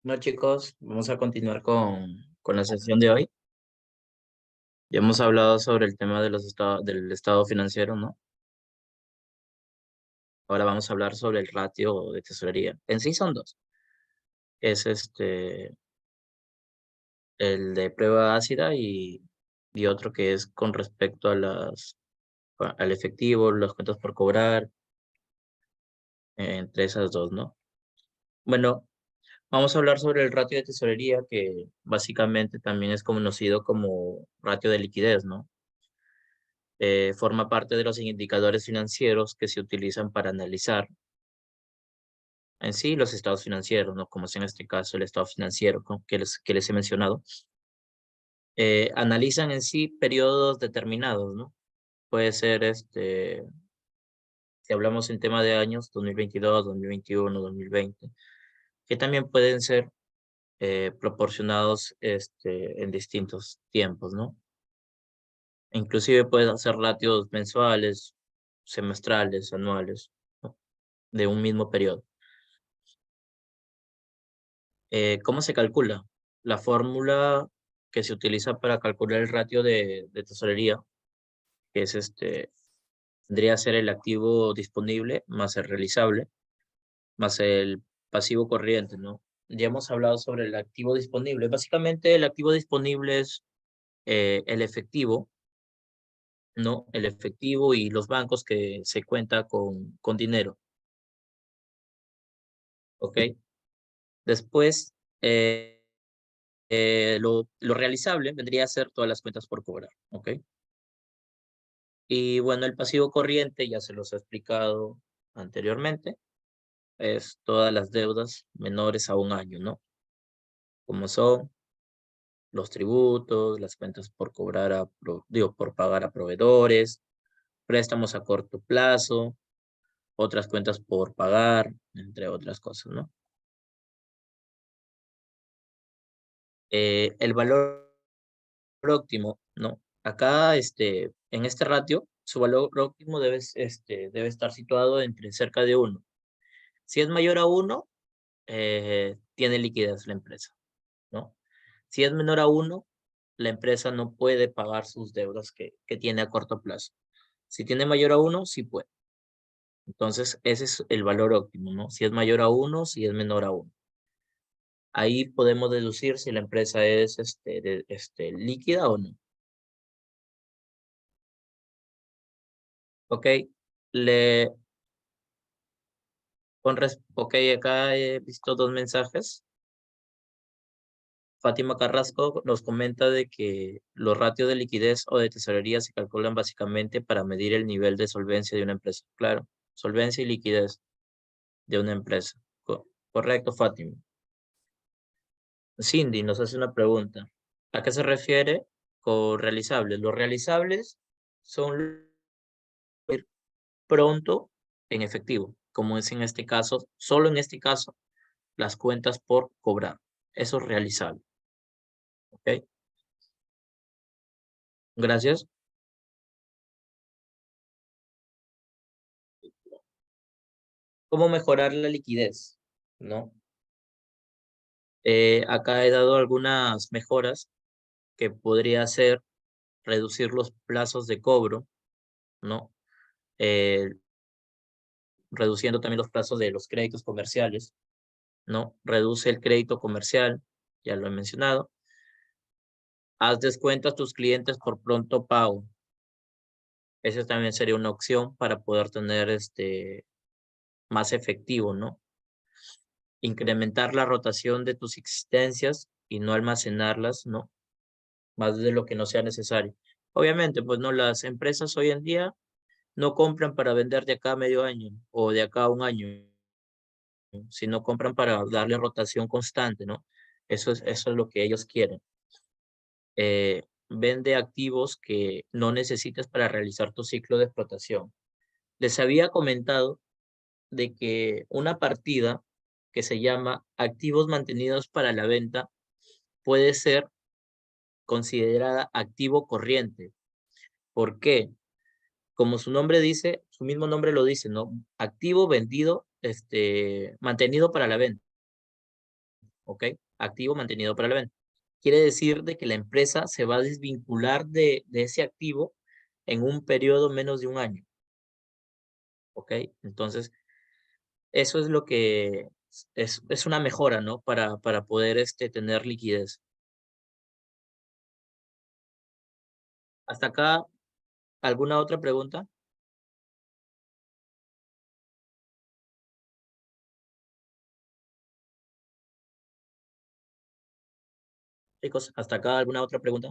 Bueno, chicos, vamos a continuar con la sesión de hoy. Ya hemos hablado sobre el tema de del estado financiero, ¿no? Ahora vamos a hablar sobre el ratio de tesorería. En sí son dos. Es el de prueba ácida y otro que es con respecto a al efectivo, las cuentas por cobrar, entre esas dos, ¿no? Bueno, vamos a hablar sobre el ratio de tesorería, que básicamente también es conocido como ratio de liquidez, ¿no? Forma parte de los indicadores financieros que se utilizan para analizar en sí los estados financieros, ¿no? Como es en este caso el estado financiero, ¿no? Que les he mencionado. Analizan en sí periodos determinados, ¿no? Puede ser, si hablamos en tema de años, 2022, 2021, 2020, que también pueden ser proporcionados en distintos tiempos, ¿no? Inclusive pueden hacer ratios mensuales, semestrales, anuales, ¿no? De un mismo periodo. ¿Cómo se calcula? La fórmula que se utiliza para calcular el ratio de tesorería, que es tendría que ser el activo disponible más el realizable, más el pasivo corriente, ¿no? Ya hemos hablado sobre el activo disponible. Básicamente el activo disponible es el efectivo, ¿no? El efectivo y los bancos que se cuenta con dinero, ¿ok? Después, lo realizable vendría a ser todas las cuentas por cobrar, ¿ok? Y bueno, el pasivo corriente ya se los he explicado anteriormente, es todas las deudas menores a un año, ¿no? Como son los tributos, las cuentas por cobrar por pagar a proveedores, préstamos a corto plazo, otras cuentas por pagar, entre otras cosas, ¿no? El valor óptimo, ¿no? Acá, en este ratio, su valor óptimo debe estar situado entre cerca de uno. Si es mayor a uno, tiene liquidez la empresa, ¿no? Si es menor a uno, la empresa no puede pagar sus deudas que tiene a corto plazo. Si tiene mayor a uno, sí puede. Entonces, ese es el valor óptimo, ¿no? Si es mayor a uno, si es menor a uno. Ahí podemos deducir si la empresa es líquida o no. Ok, le, ok, acá he visto dos mensajes. Fátima Carrasco nos comenta de que los ratios de liquidez o de tesorería se calculan básicamente para medir el nivel de solvencia de una empresa. Claro, solvencia y liquidez de una empresa. Correcto, Fátima. Cindy nos hace una pregunta. ¿A qué se refiere con realizables? Los realizables son pronto en efectivo, como es en este caso, solo en este caso, las cuentas por cobrar. Eso es realizable. ¿Ok? Gracias. ¿Cómo mejorar la liquidez? ¿No? Acá he dado algunas mejoras que podría ser reducir los plazos de cobro, ¿no? Eh, reduciendo también los plazos de los créditos comerciales, ¿no? Reduce el crédito comercial, ya lo he mencionado. Haz descuento a tus clientes por pronto pago. Esa también sería una opción para poder tener más efectivo, ¿no? Incrementar la rotación de tus existencias y no almacenarlas, ¿no? Más de lo que no sea necesario. Obviamente, pues no, las empresas hoy en día no compran para vender de acá a medio año o de acá a un año, sino compran para darle rotación constante, ¿no? Eso es lo que ellos quieren. Vende activos que no necesitas para realizar tu ciclo de explotación. Les había comentado de que una partida que se llama activos mantenidos para la venta puede ser considerada activo corriente. ¿Por qué? Como su nombre dice, su mismo nombre lo dice, ¿no? Activo vendido, mantenido para la venta. ¿ok? Activo mantenido para la venta. Quiere decir de que la empresa se va a desvincular de ese activo en un periodo menos de un año, ¿ok? Entonces, eso es lo que es una mejora, ¿no? Para poder tener liquidez. Hasta acá, ¿alguna otra pregunta? Chicos, ¿hasta acá alguna otra pregunta?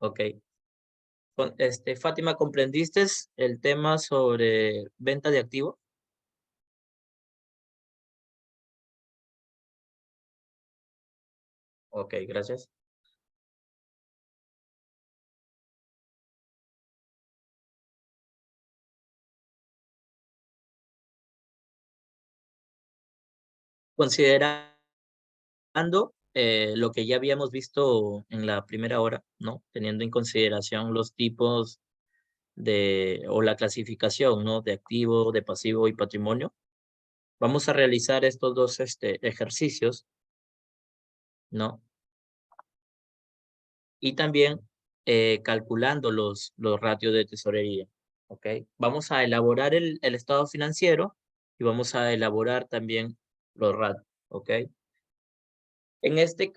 Ok. Fátima, ¿comprendiste el tema sobre venta de activo? Ok, gracias. Considerando lo que ya habíamos visto en la primera hora, ¿no? Teniendo en consideración los tipos o la clasificación, ¿no? De activo, de pasivo y patrimonio. Vamos a realizar estos dos ejercicios, ¿no? Y también calculando los ratios de tesorería, ¿ok? Vamos a elaborar el estado financiero y vamos a elaborar también los ratios, ¿ok? En este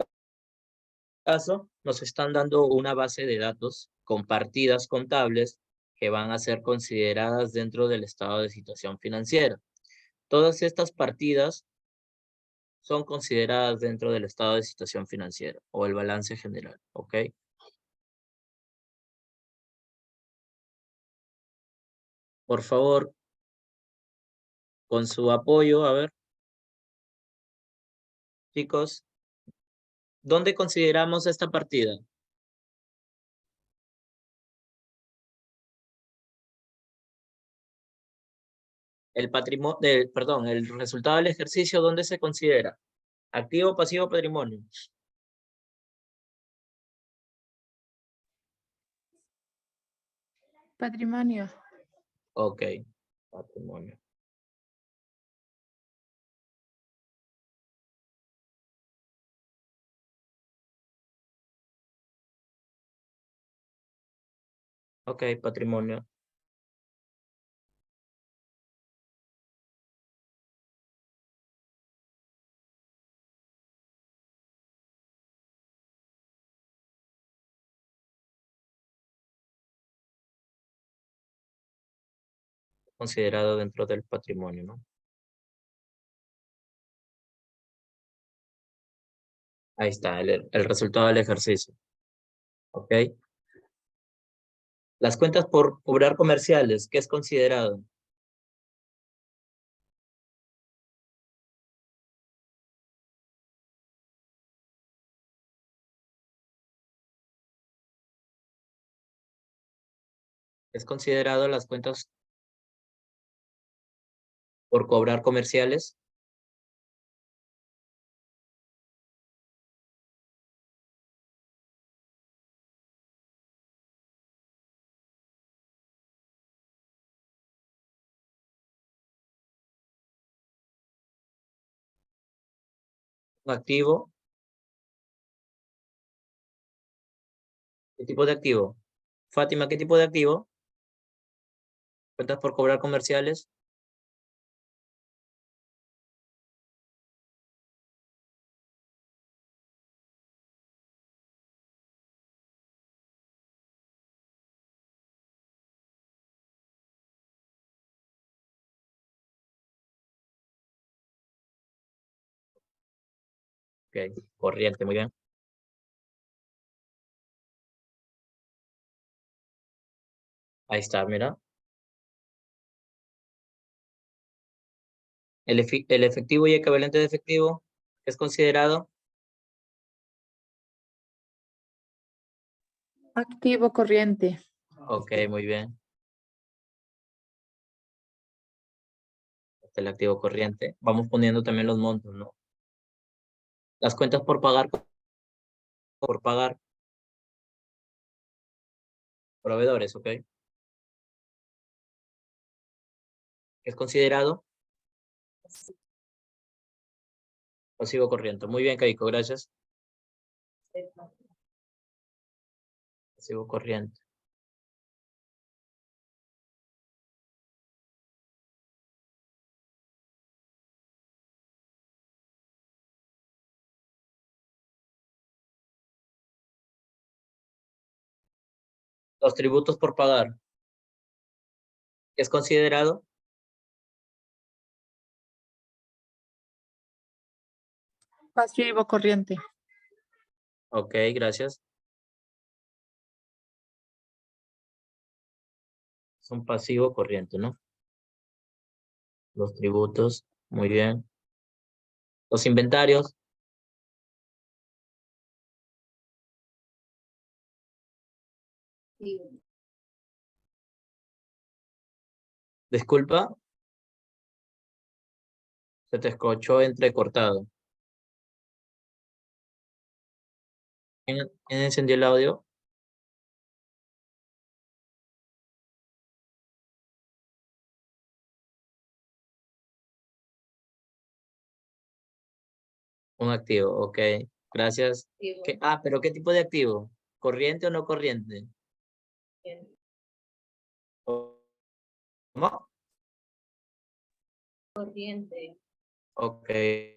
caso, nos están dando una base de datos con partidas contables que van a ser consideradas dentro del estado de situación financiera. Todas estas partidas son consideradas dentro del estado de situación financiera o el balance general, ¿ok? Por favor, con su apoyo, a ver, chicos, ¿dónde consideramos esta partida? El patrimonio, perdón, el resultado del ejercicio, ¿dónde se considera? Activo, pasivo, patrimonio. Patrimonio. Ok, patrimonio. Ok, patrimonio. Considerado dentro del patrimonio, ¿no? Ahí está, el resultado del ejercicio. Ok. Las cuentas por cobrar comerciales, ¿qué es considerado? Es considerado las cuentas por cobrar comerciales. Un activo. ¿Qué tipo de activo? Fátima, ¿qué tipo de activo? Cuentas por cobrar comerciales. Ok, corriente, muy bien. Ahí está, mira. El efectivo y equivalente de efectivo es considerado. Activo corriente. Ok, muy bien. El activo corriente. Vamos poniendo también los montos, ¿no? Las cuentas por pagar, proveedores, ok. ¿Es considerado? Pasivo corriente. Muy bien, Keiko, gracias. Pasivo corriente. Los tributos por pagar. ¿Es considerado? Pasivo corriente. Ok, gracias. Es un pasivo corriente, ¿no? Los tributos, muy bien. Los inventarios, disculpa, se te escuchó entrecortado. ¿Quién encendió el audio? Un activo, ok. Gracias. Pero ¿qué tipo de activo? ¿Corriente o no corriente? ¿Cómo? Corriente. Ok,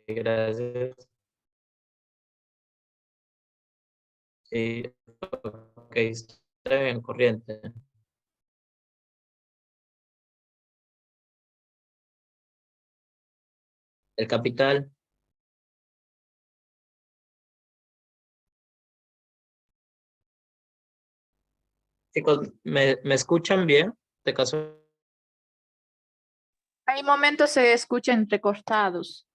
gracias. Sí, ok, está bien, corriente. El capital. Chicos, ¿me escuchan bien? De caso, Hay momentos se escuchan entrecortados.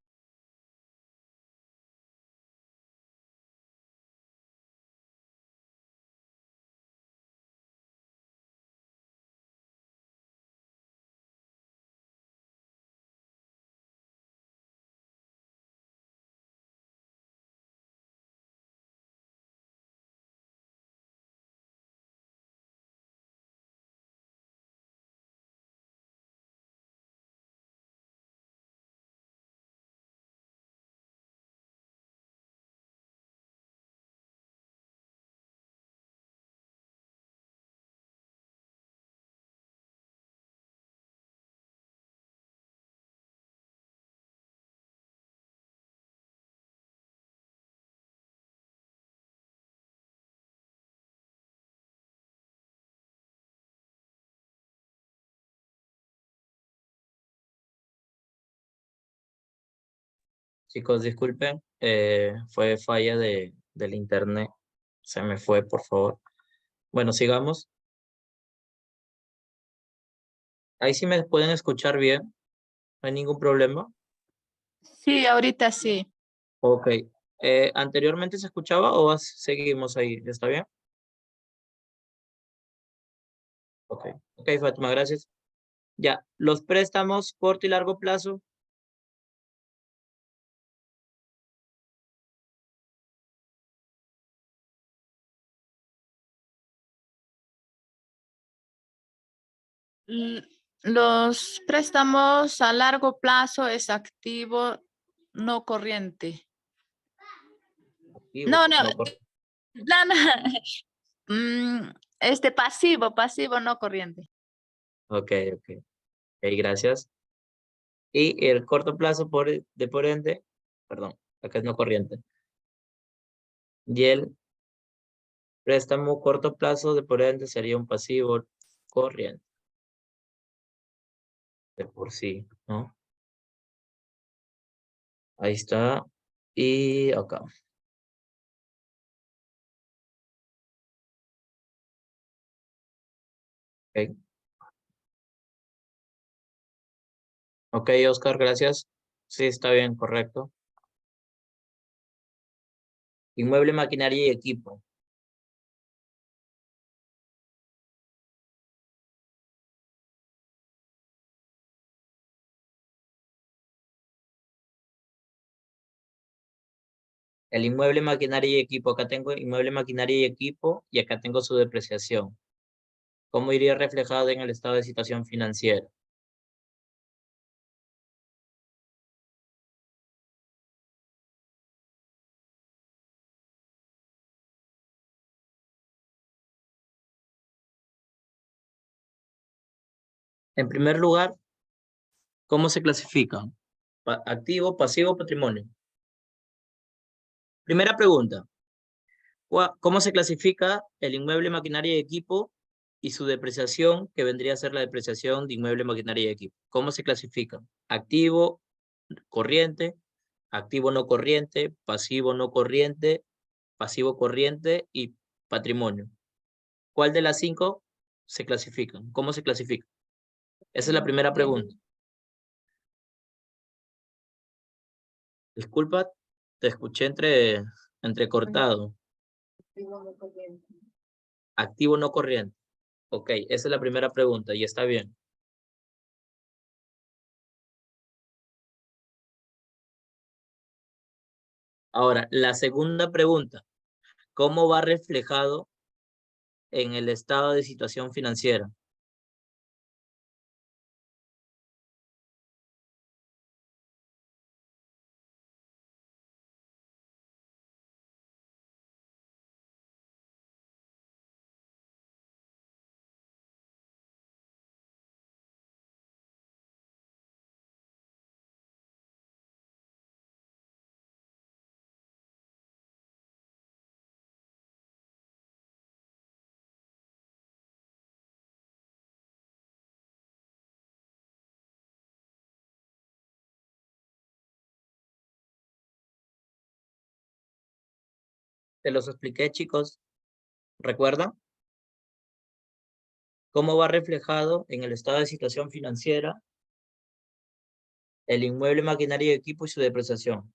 chicos, disculpen, fue falla del internet. Se me fue, por favor. Bueno, sigamos. Ahí sí me pueden escuchar bien, no hay ningún problema. Sí, ahorita sí. Ok. ¿Anteriormente se escuchaba o seguimos ahí? ¿Está bien? Ok. Ok, Fátima, gracias. Ya, los préstamos corto y largo plazo. L- Los préstamos a largo plazo es activo no corriente. Activo, No, no, no no, no. Pasivo no corriente. Ok, ok. Ok, gracias. Y el corto plazo por ende, perdón, acá es no corriente. Y el préstamo corto plazo de por ende sería un pasivo corriente de por sí, ¿no? Ahí está. Y acá. Ok, ok, Oscar, gracias. Sí, está bien, correcto. Inmueble, maquinaria y equipo. El inmueble, maquinaria y equipo. Acá tengo inmueble, maquinaria y equipo y acá tengo su depreciación. ¿Cómo iría reflejado en el estado de situación financiera? En primer lugar, ¿cómo se clasifican? Activo, pasivo, patrimonio. Primera pregunta. ¿Cómo se clasifica el inmueble, maquinaria y equipo y su depreciación, que vendría a ser la depreciación de inmueble, maquinaria y equipo? ¿Cómo se clasifican? Activo, corriente, activo no corriente, pasivo no corriente, pasivo corriente y patrimonio. ¿Cuál de las 5 se clasifican? ¿Cómo se clasifican? Esa es la primera pregunta. Disculpa, te escuché entrecortado. Activo no corriente. Ok, esa es la primera pregunta y está bien. Ahora, la segunda pregunta. ¿Cómo va reflejado en el estado de situación financiera? Te los expliqué, chicos. ¿Recuerdan? ¿Cómo va reflejado en el estado de situación financiera el inmueble, maquinaria y equipo y su depreciación?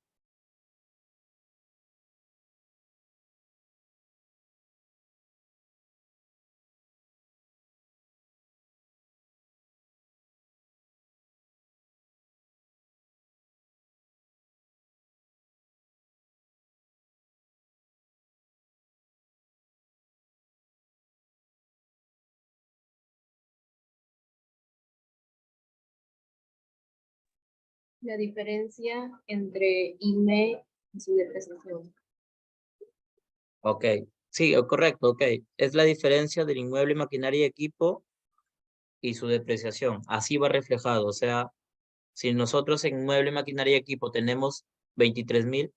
La diferencia entre IME y su depreciación. Ok, sí, correcto, ok. Es la diferencia del inmueble, maquinaria y equipo y su depreciación. Así va reflejado. O sea, si nosotros en inmueble, maquinaria y equipo tenemos 23,000,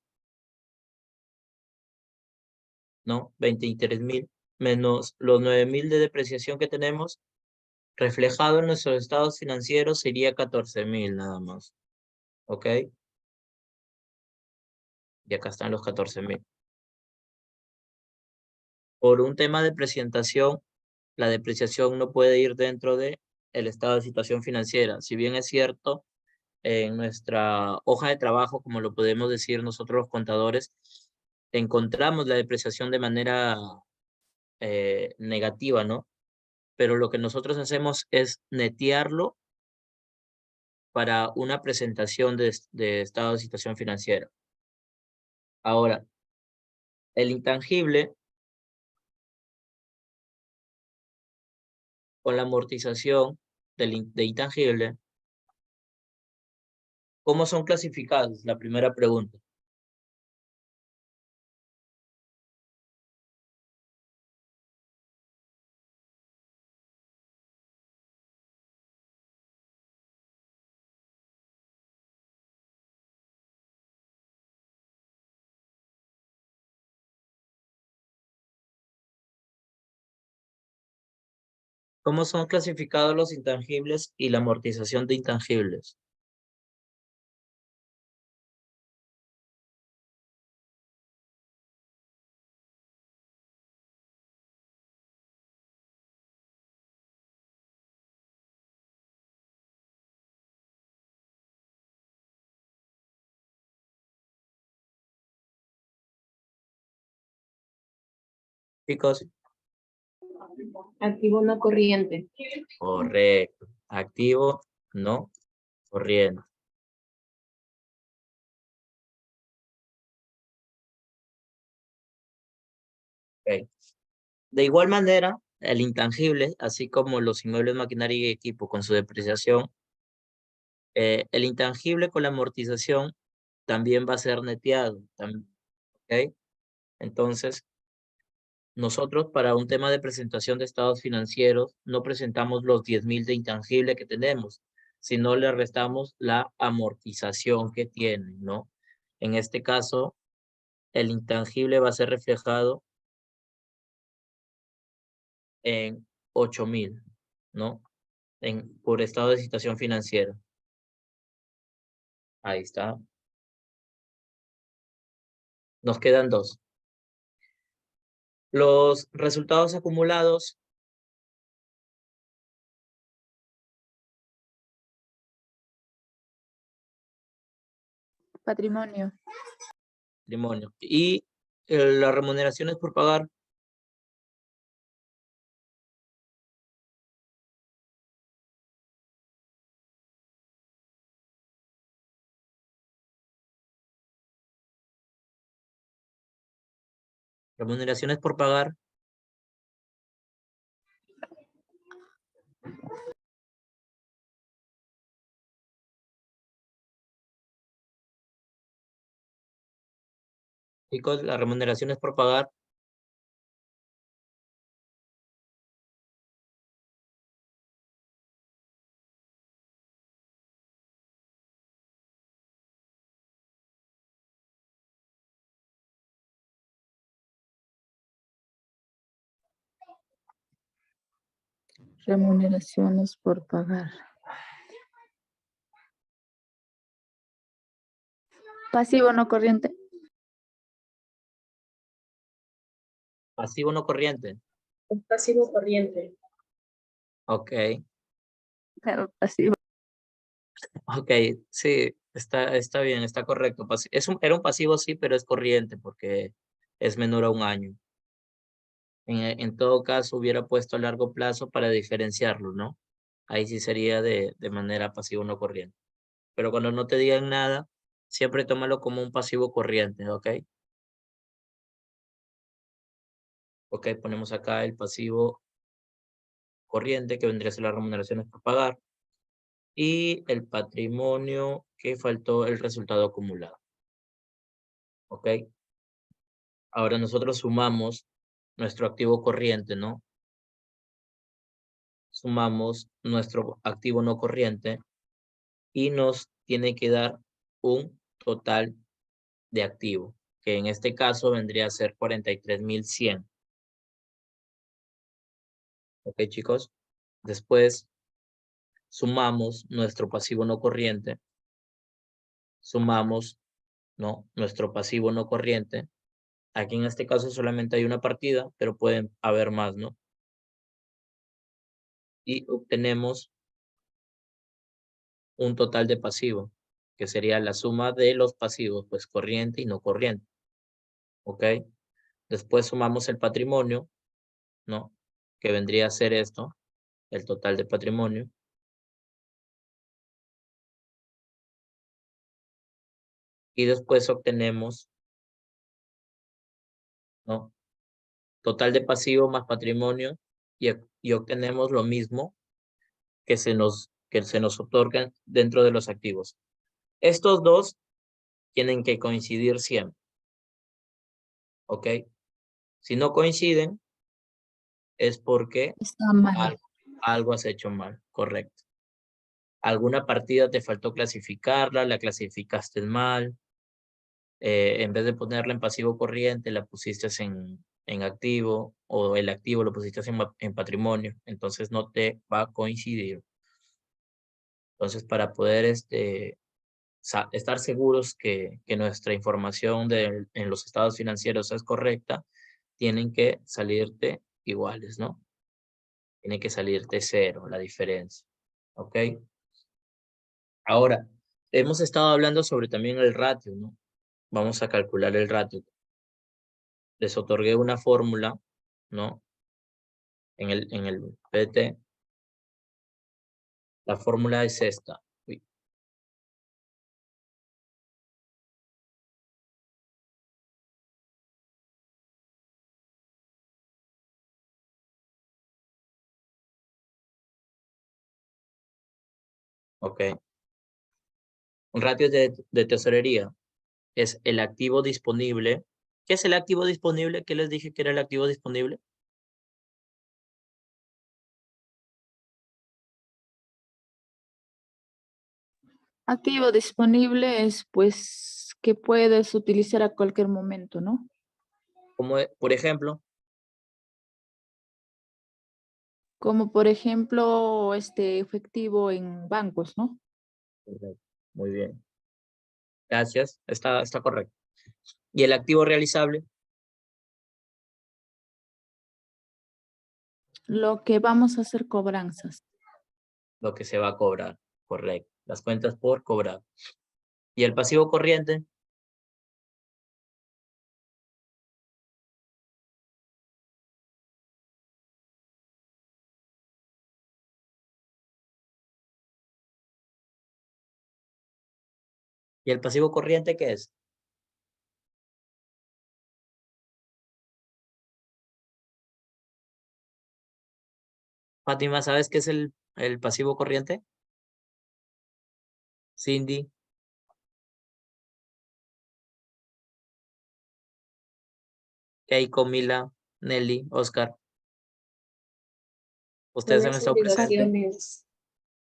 ¿no? 23,000 menos los 9,000 de depreciación que tenemos, reflejado en nuestros estados financieros sería 14,000 nada más. ¿Ok? Y acá están los 14,000. Por un tema de presentación, la depreciación no puede ir dentro de el estado de situación financiera. Si bien es cierto, en nuestra hoja de trabajo, como lo podemos decir nosotros los contadores, encontramos la depreciación de manera negativa, ¿no? Pero lo que nosotros hacemos es netearlo para una presentación de estado de situación financiera. Ahora, el intangible con la amortización de intangible, ¿cómo son clasificados? La primera pregunta. ¿Cómo son clasificados los intangibles y la amortización de intangibles? Chicos, Activo no corriente. correcto. Activo, no corriente. Ok. De igual manera, el intangible, así como los inmuebles, maquinaria y equipo con su depreciación, el intangible con la amortización también va a ser neteado. ¿Ok? Entonces, nosotros para un tema de presentación de estados financieros no presentamos los 10.000 de intangible que tenemos, sino le restamos la amortización que tiene, ¿no? En este caso, el intangible va a ser reflejado en 8.000, ¿no? Por estado de situación financiera. Ahí está. Nos quedan 2. Los resultados acumulados, Patrimonio. patrimonio, y las remuneraciones por pagar, remuneraciones por pagar, chicos, las remuneraciones por pagar, Remuneraciones por pagar. Pasivo no corriente. pasivo no corriente. Un pasivo corriente. Ok, Claro, pasivo. ok, sí, está bien, está correcto. Era un pasivo, sí, pero es corriente porque es menor a un año. En todo caso, hubiera puesto a largo plazo para diferenciarlo, ¿no? Ahí sí sería de manera pasivo no corriente. Pero cuando no te digan nada, siempre tómalo como un pasivo corriente, ¿ok? Ok, ponemos acá el pasivo corriente, que vendría a ser las remuneraciones por pagar, y el patrimonio, que faltó el resultado acumulado, ¿ok? Ahora nosotros sumamos nuestro activo corriente, ¿no? Sumamos nuestro activo no corriente y nos tiene que dar un total de activo, que en este caso vendría a ser 43.100. ¿Ok, chicos? Después sumamos nuestro pasivo no corriente, sumamos, ¿no? Nuestro pasivo no corriente. Aquí en este caso solamente hay una partida, pero pueden haber más, ¿no? Y obtenemos un total de pasivo, que sería la suma de los pasivos, pues corriente y no corriente, ¿ok? Después sumamos el patrimonio, ¿no? Que vendría a ser esto, el total de patrimonio. Y después obtenemos, ¿no? Total de pasivo más patrimonio y obtenemos lo mismo que se nos otorgan dentro de los activos. Estos dos tienen que coincidir siempre, ¿ok? Si no coinciden, es porque Está mal. algo has hecho mal, correcto. Alguna partida te faltó clasificarla, la clasificaste mal, en vez de ponerla en pasivo corriente, la pusiste en activo, o el activo lo pusiste en patrimonio, entonces no te va a coincidir. Entonces, para poder estar seguros que nuestra información en los estados financieros es correcta, tienen que salirte iguales, ¿no? Tiene que salirte cero la diferencia, ¿ok? Ahora, hemos estado hablando sobre también el ratio, ¿no? Vamos a calcular el ratio. Les otorgué una fórmula, ¿no? En el PT. La fórmula es esta. Uy, ok. Un ratio de tesorería es el activo disponible ¿Qué es el activo disponible? ¿Qué les dije que era el activo disponible? Activo disponible es pues que puedes utilizar a cualquier momento, ¿no? Como, por ejemplo, Como por ejemplo, efectivo en bancos, ¿no? correcto, muy bien. Gracias, está correcto. ¿Y el activo realizable? Lo que vamos a hacer cobranzas. Lo que se va a cobrar, correcto. Las cuentas por cobrar. ¿Y el pasivo corriente? ¿Y el pasivo corriente qué es? Fátima, ¿sabes qué es el pasivo corriente? Cindy, Keiko, Mila, Nelly, Oscar. Son ¿Ustedes han las estado presentes?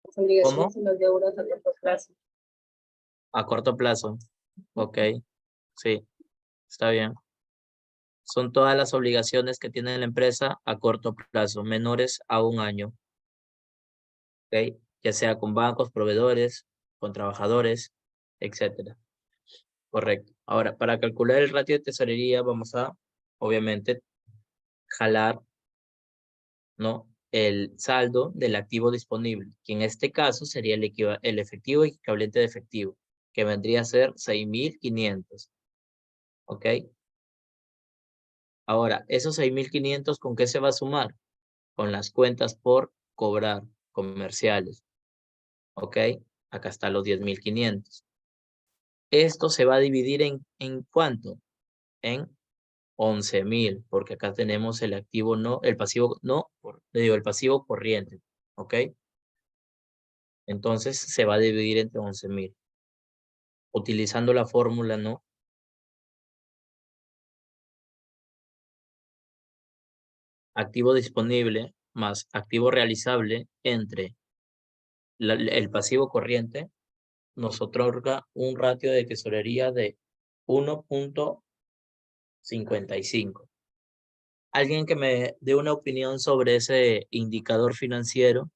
¿Cómo? obligaciones y las deudas a corto plazo. A corto plazo. Ok, sí, está bien. Son todas las obligaciones que tiene la empresa a corto plazo, menores a un año. ¿Ok? Ya sea con bancos, proveedores, con trabajadores, etcétera. Correcto. Ahora, para calcular el ratio de tesorería, vamos a, obviamente, jalar, ¿no? El saldo del activo disponible, que en este caso sería el efectivo equivalente de efectivo, que vendría a ser 6.500. ¿Ok? Ahora, esos 6.500, ¿con qué se va a sumar? Con las cuentas por cobrar comerciales. ¿Ok? Acá está los 10.500. Esto se va a dividir ¿en cuánto? En 11.000, porque acá tenemos el activo no, el pasivo no, le digo, el pasivo corriente. ¿Ok? Entonces se va a dividir entre 11.000. Utilizando la fórmula, ¿no? Activo disponible más activo realizable entre el pasivo corriente nos otorga un ratio de tesorería de 1.55. Alguien que me dé una opinión sobre ese indicador financiero.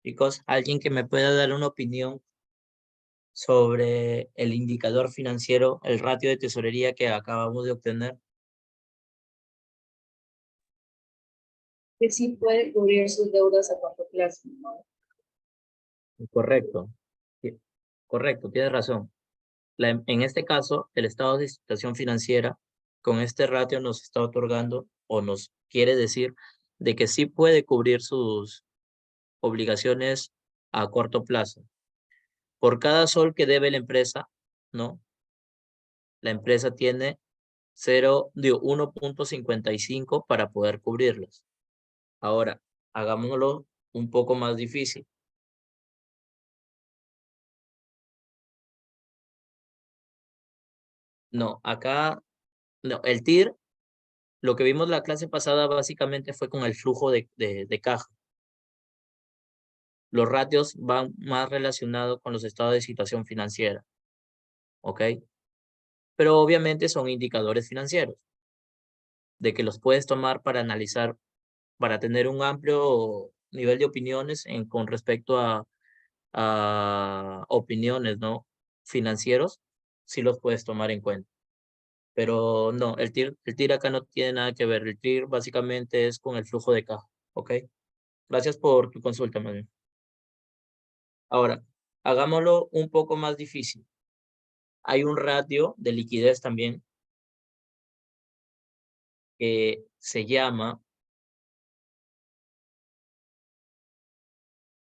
Chicos, alguien que me pueda dar una opinión sobre el indicador financiero, el ratio de tesorería que acabamos de obtener. Que sí puede cubrir sus deudas a corto plazo, ¿no? Correcto. Sí, correcto, tienes razón. En este caso, el estado de situación financiera con este ratio nos está otorgando o nos quiere decir de que sí puede cubrir sus obligaciones a corto plazo. Por cada sol que debe la empresa, ¿no? La empresa tiene 1.55 para poder cubrirlos. Ahora, hagámoslo un poco más difícil. No, acá, no, el TIR, lo que vimos la clase pasada básicamente fue con el flujo de caja. Los ratios van más relacionados con los estados de situación financiera, ¿ok? Pero obviamente son indicadores financieros, de que los puedes tomar para analizar, para tener un amplio nivel de opiniones con respecto a opiniones, ¿no? Financieros, sí los puedes tomar en cuenta. Pero no, el TIR acá no tiene nada que ver. El TIR básicamente es con el flujo de caja, ¿ok? Gracias por tu consulta, Manuel. Ahora, hagámoslo un poco más difícil. hay un ratio de liquidez también que se llama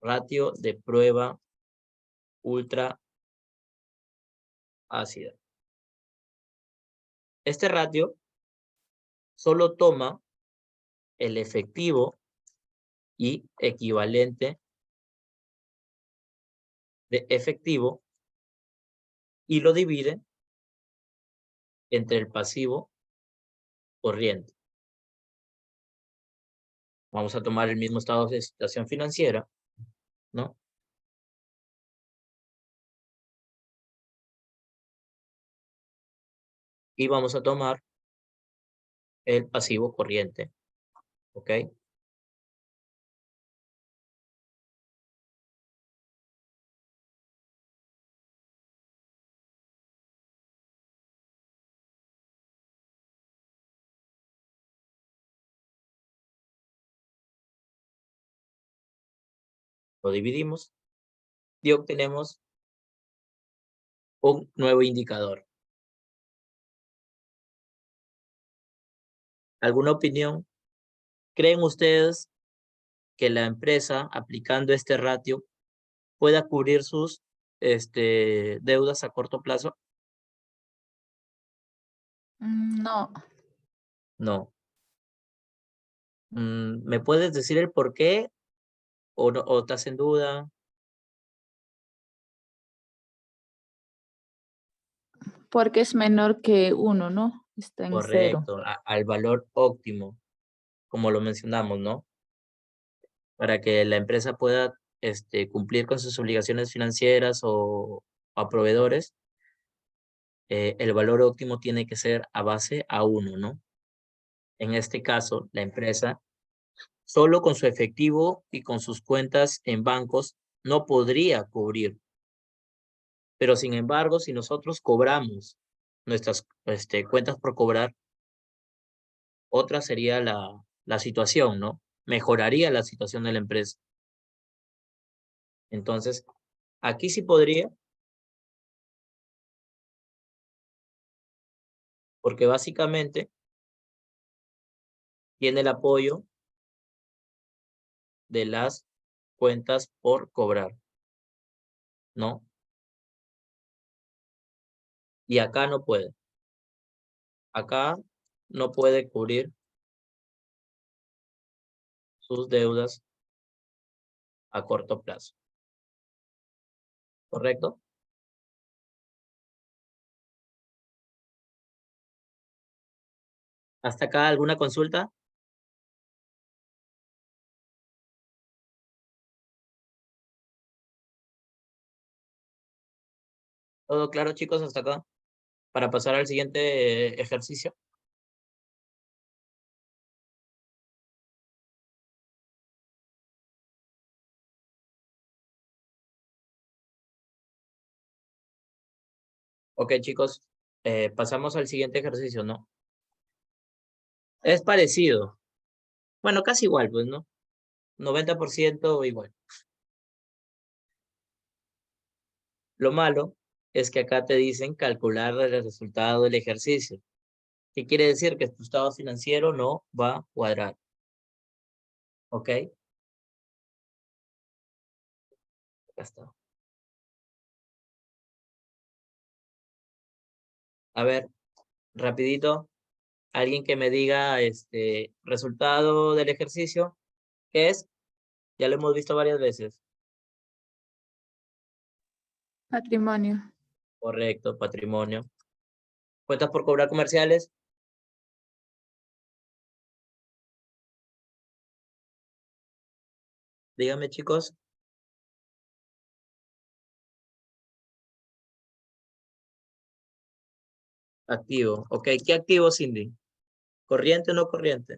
ratio de prueba ultra ácida. Este ratio solo toma el efectivo y equivalente de efectivo y lo divide entre el pasivo corriente. Vamos a tomar el mismo estado de situación financiera, ¿no? Y vamos a tomar el pasivo corriente, ¿ok? Lo dividimos y obtenemos un nuevo indicador. ¿Alguna opinión? ¿Creen ustedes que la empresa, aplicando este ratio, pueda cubrir sus deudas a corto plazo? No, No. ¿Me puedes decir el por qué o, o estás en duda? porque es menor que 1, ¿no? Está en 0. Correcto, al valor óptimo, como lo mencionamos, ¿no? Para que la empresa pueda cumplir con sus obligaciones financieras o a proveedores, el valor óptimo tiene que ser a base a 1, ¿no? En este caso, la empresa, solo con su efectivo y con sus cuentas en bancos, no podría cubrir. Pero sin embargo, si nosotros cobramos nuestras cuentas por cobrar, otra sería la situación, ¿no? Mejoraría la situación de la empresa. Entonces, aquí sí podría, porque básicamente tiene el apoyo de las cuentas por cobrar, ¿no? Y acá no puede. Acá no puede cubrir sus deudas a corto plazo, ¿correcto? ¿Hasta acá alguna consulta? ¿Todo claro, chicos, hasta acá? Para pasar al siguiente ejercicio. Ok, chicos, pasamos al siguiente ejercicio, ¿no? Es parecido. Bueno, casi igual, pues, ¿no? 90% igual. Lo malo es que acá te dicen calcular el resultado del ejercicio. ¿Qué quiere decir? Que tu estado financiero no va a cuadrar. ¿Ok? Acá está. A ver, rapidito. Alguien que me diga resultado del ejercicio. ¿Qué es? Ya lo hemos visto varias veces. Patrimonio. Correcto, patrimonio. Cuentas por cobrar comerciales. Díganme, chicos. Activo. Ok, ¿qué activo, Cindy? ¿Corriente o no corriente?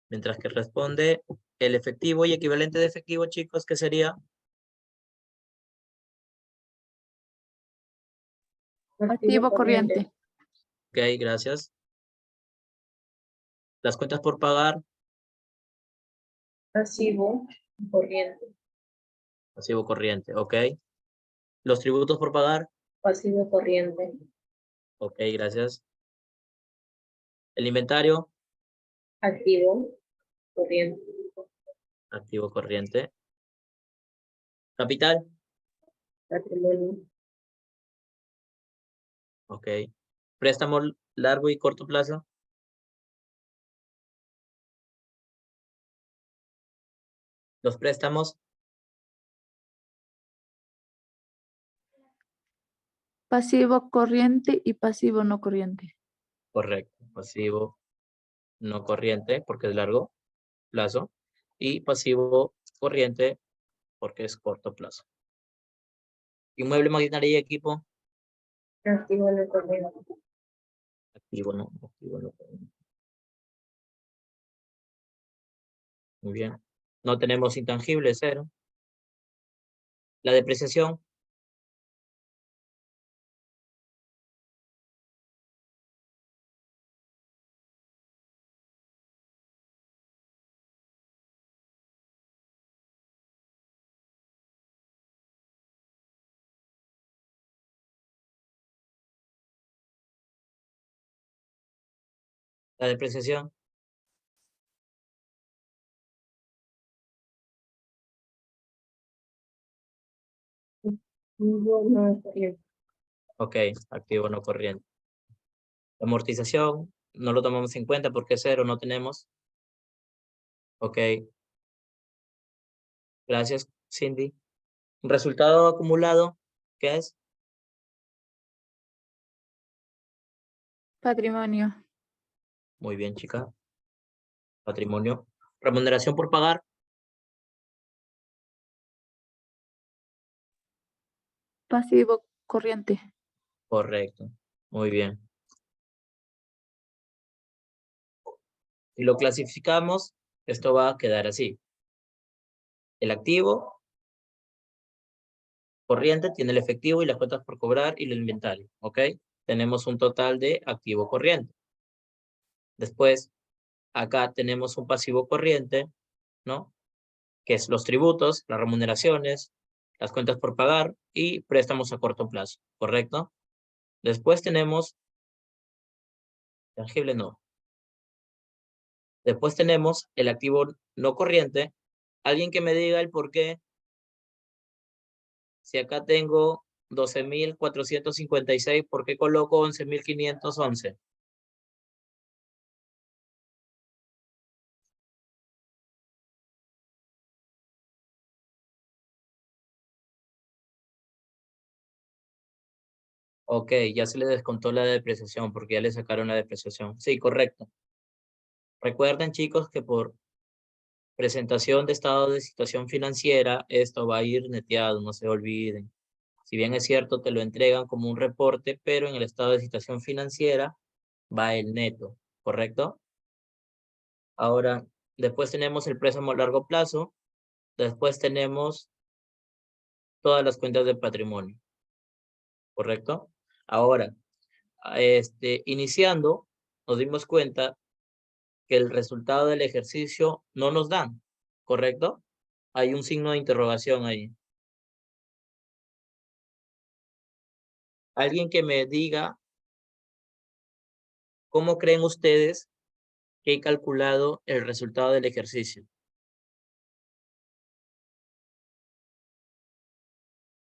Mientras que responde el efectivo y equivalente de efectivo, chicos, ¿qué sería? Activo corriente. Ok, gracias. Las cuentas por pagar, Pasivo corriente. pasivo corriente, ok. Los tributos por pagar, Pasivo corriente. ok, gracias. El inventario, Activo corriente. activo corriente. Capital, Patrimonio. ok. Préstamo largo y corto plazo, los préstamos, Pasivo corriente y pasivo no corriente. correcto. Pasivo no corriente, porque es largo plazo. Y pasivo corriente, porque es corto plazo. Inmueble, maquinaria y equipo, Activo no corriente. activo no corriente. Muy bien. No tenemos intangibles, cero. La depreciación, la depreciación, Activo no corriente. ok, activo no corriente. Amortización, no lo tomamos en cuenta porque es cero, no tenemos. Ok, gracias, Cindy. Resultado acumulado, ¿qué es? Patrimonio. Muy bien, chica. Patrimonio. Remuneración por pagar, Pasivo corriente. correcto. Muy bien. Si lo clasificamos, esto va a quedar así. El activo corriente tiene el efectivo y las cuentas por cobrar y el inventario, ¿ok? Tenemos un total de activo corriente. Después, acá tenemos un pasivo corriente, ¿no? Que es los tributos, las remuneraciones, las cuentas por pagar y préstamos a corto plazo, ¿correcto? Después tenemos, tangible no. Después tenemos el activo no corriente. Alguien que me diga el por qué, si acá tengo 12.456, ¿por qué coloco 11.511? Ok, ya se le descontó la depreciación porque ya le sacaron la depreciación. Sí, correcto. Recuerden, chicos, que por presentación de estado de situación financiera, esto va a ir neteado, no se olviden. Si bien es cierto, te lo entregan como un reporte, pero en el estado de situación financiera va el neto, ¿correcto? Ahora, después tenemos el préstamo a largo plazo, después tenemos todas las cuentas de patrimonio, ¿correcto? Ahora, iniciando, nos dimos cuenta que el resultado del ejercicio no nos dan, ¿correcto? Hay un signo de interrogación ahí. Alguien que me diga cómo creen ustedes que he calculado el resultado del ejercicio.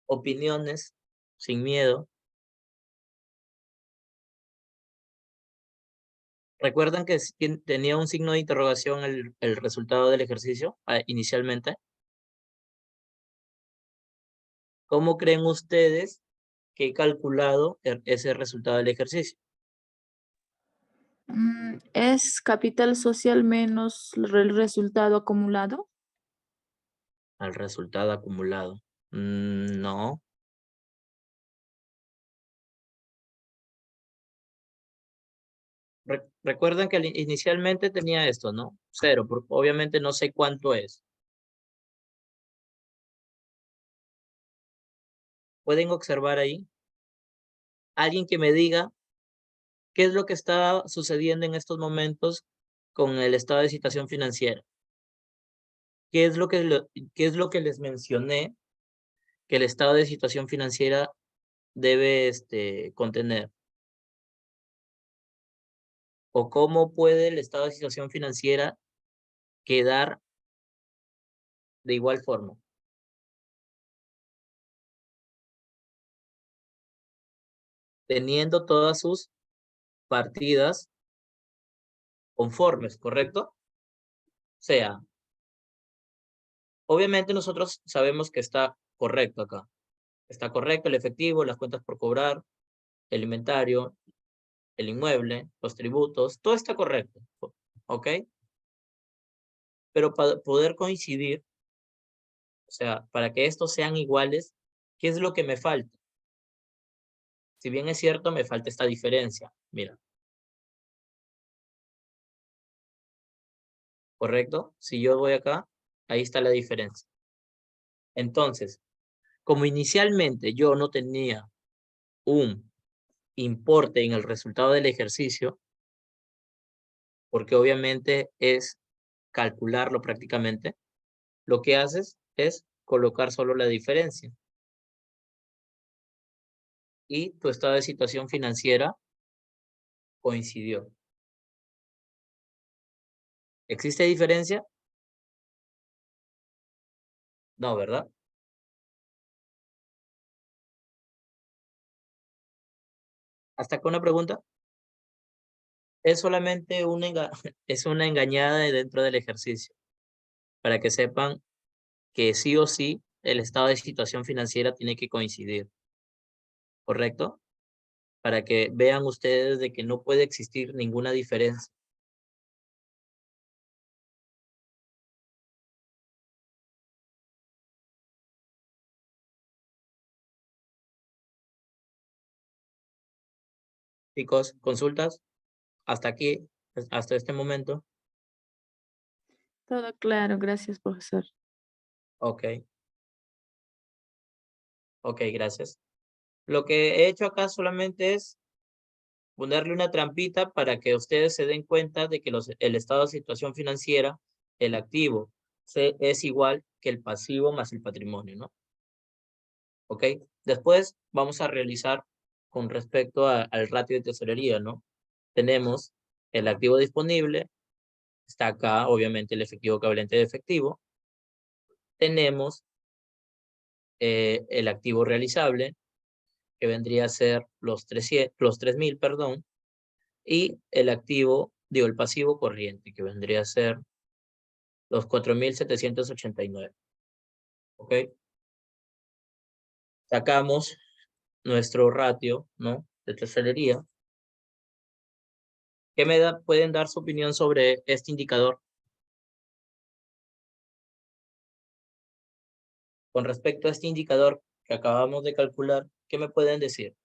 Opiniones, sin miedo. ¿Recuerdan que tenía un signo de interrogación el resultado del ejercicio inicialmente? ¿Cómo creen ustedes que he calculado ese resultado del ejercicio? ¿Es capital social menos el resultado acumulado? Al resultado acumulado. No. Recuerden que inicialmente tenía esto, ¿no? Cero, porque obviamente no sé cuánto es. ¿Pueden observar ahí? Alguien que me diga qué es lo que está sucediendo en estos momentos con el estado de situación financiera. ¿Qué es lo que les mencioné que el estado de situación financiera debe contener? ¿O cómo puede el estado de situación financiera quedar de igual forma? Teniendo todas sus partidas conformes, ¿correcto? O sea, obviamente nosotros sabemos que está correcto acá. Está correcto el efectivo, las cuentas por cobrar, el inventario, el inmueble, los tributos, todo está correcto, ¿ok? Pero para poder coincidir, o sea, para que estos sean iguales, ¿qué es lo que me falta? Si bien es cierto, me falta esta diferencia. Mira, ¿correcto? Si yo voy acá, ahí está la diferencia. Entonces, como inicialmente yo no tenía un importe en el resultado del ejercicio, porque obviamente es calcularlo prácticamente, lo que haces es colocar solo la diferencia. Y tu estado de situación financiera coincidió. ¿Existe diferencia? No, ¿verdad? ¿Hasta acá una pregunta? Es solamente es una engañada dentro del ejercicio, para que sepan que sí o sí el estado de situación financiera tiene que coincidir, ¿correcto? Para que vean ustedes de que no puede existir ninguna diferencia. Chicos, consultas, hasta aquí, hasta este momento. Todo claro, gracias, profesor. Ok, ok, gracias. Lo que he hecho acá solamente es ponerle una trampita para que ustedes se den cuenta de que el estado de situación financiera, el activo, es igual que el pasivo más el patrimonio, ¿no? ¿Ok? Después vamos a realizar con respecto al ratio de tesorería, ¿no? Tenemos el activo disponible, está acá obviamente el efectivo equivalente de efectivo, tenemos el activo realizable, que vendría a ser los 3.000, perdón, y el el pasivo corriente, que vendría a ser los 4.789. ¿Ok? Sacamos nuestro ratio, ¿no? De tesorería. ¿Qué pueden dar su opinión sobre este indicador? Con respecto a este indicador que acabamos de calcular, ¿qué me pueden decir?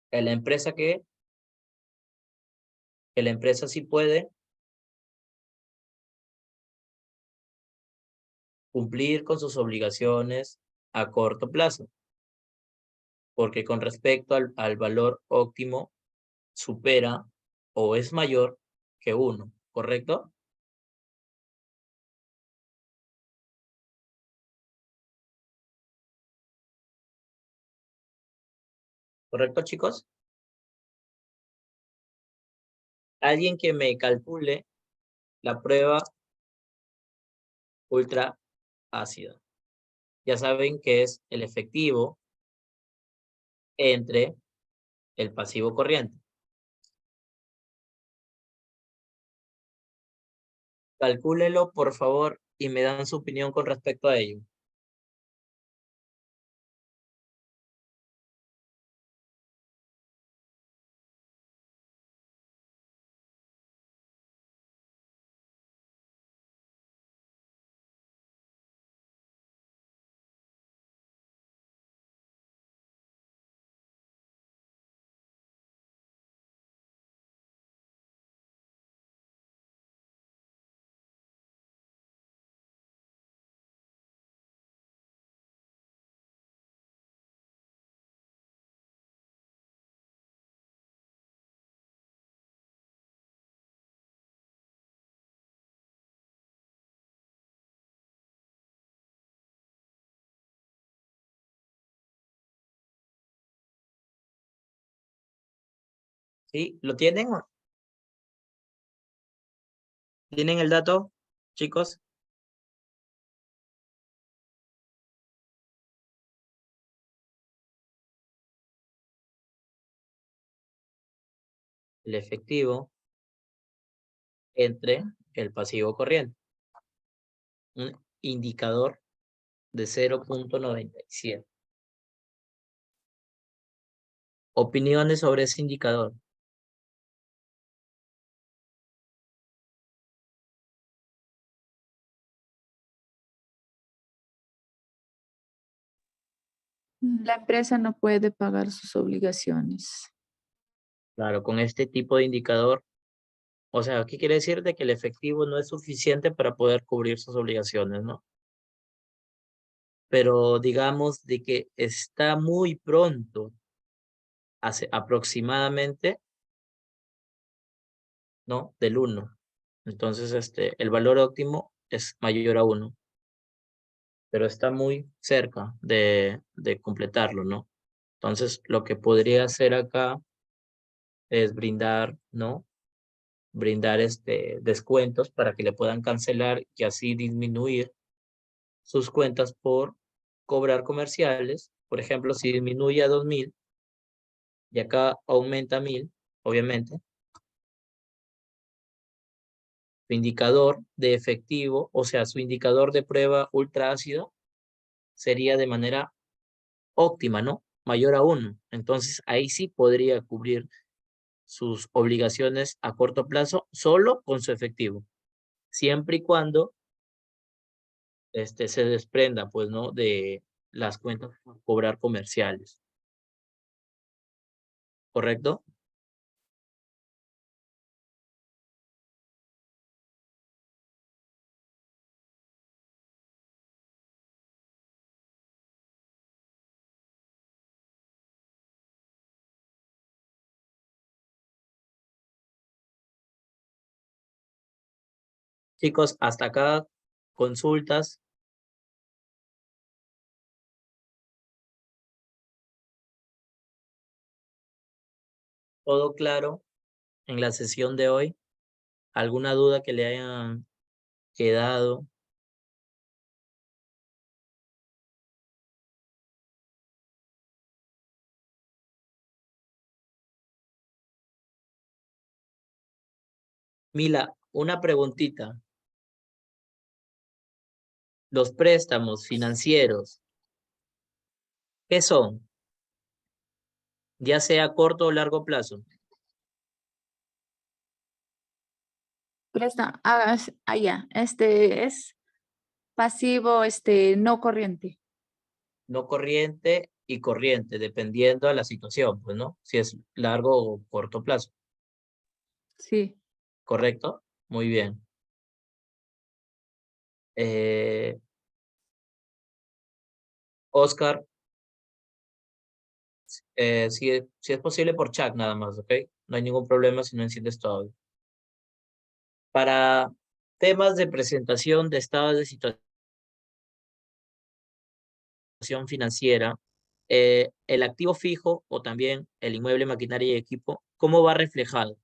Que la empresa sí puede cumplir con sus obligaciones a corto plazo, porque con respecto al valor óptimo supera o es mayor que 1, ¿correcto? ¿Correcto, chicos? Alguien que me calcule la prueba ultra ácida. Ya saben que es el efectivo entre el pasivo corriente. Calcúlelo, por favor, y me dan su opinión con respecto a ello. ¿Sí? ¿Lo tienen? ¿Tienen el dato, chicos? El efectivo entre el pasivo corriente. Un indicador de 0.97. Opiniones sobre ese indicador. La empresa no puede pagar sus obligaciones. Claro, con este tipo de indicador, o sea, ¿qué quiere decir? De que el efectivo no es suficiente para poder cubrir sus obligaciones, ¿no? Pero digamos de que está muy pronto, hace aproximadamente, ¿no? Del 1. Entonces, el valor óptimo es mayor a 1, pero está muy cerca de completarlo, ¿no? Entonces, lo que podría hacer acá es brindar, ¿no? Brindar descuentos para que le puedan cancelar y así disminuir sus cuentas por cobrar comerciales. Por ejemplo, si disminuye a 2.000 y acá aumenta a 1.000, obviamente, su indicador de efectivo, o sea, su indicador de prueba ultra ácido sería de manera óptima, ¿no? Mayor a 1. Entonces, ahí sí podría cubrir sus obligaciones a corto plazo solo con su efectivo, siempre y cuando se desprenda, pues, ¿no? De las cuentas por cobrar comerciales. ¿Correcto? Chicos, hasta acá, consultas. ¿Todo claro en la sesión de hoy? ¿Alguna duda que le hayan quedado? Mila, una preguntita. Los préstamos financieros, ¿qué son? Ya sea a corto o largo plazo. Presta, allá, es pasivo, no corriente. No corriente y corriente, dependiendo de la situación, pues, ¿no? Si es largo o corto plazo. Sí. ¿Correcto? Muy bien. Oscar, si es posible por chat nada más, ¿ok? No hay ningún problema si no enciendes tu audio. Para temas de presentación de estados de situación financiera, el activo fijo o también el inmueble, maquinaria y equipo, ¿cómo va reflejado?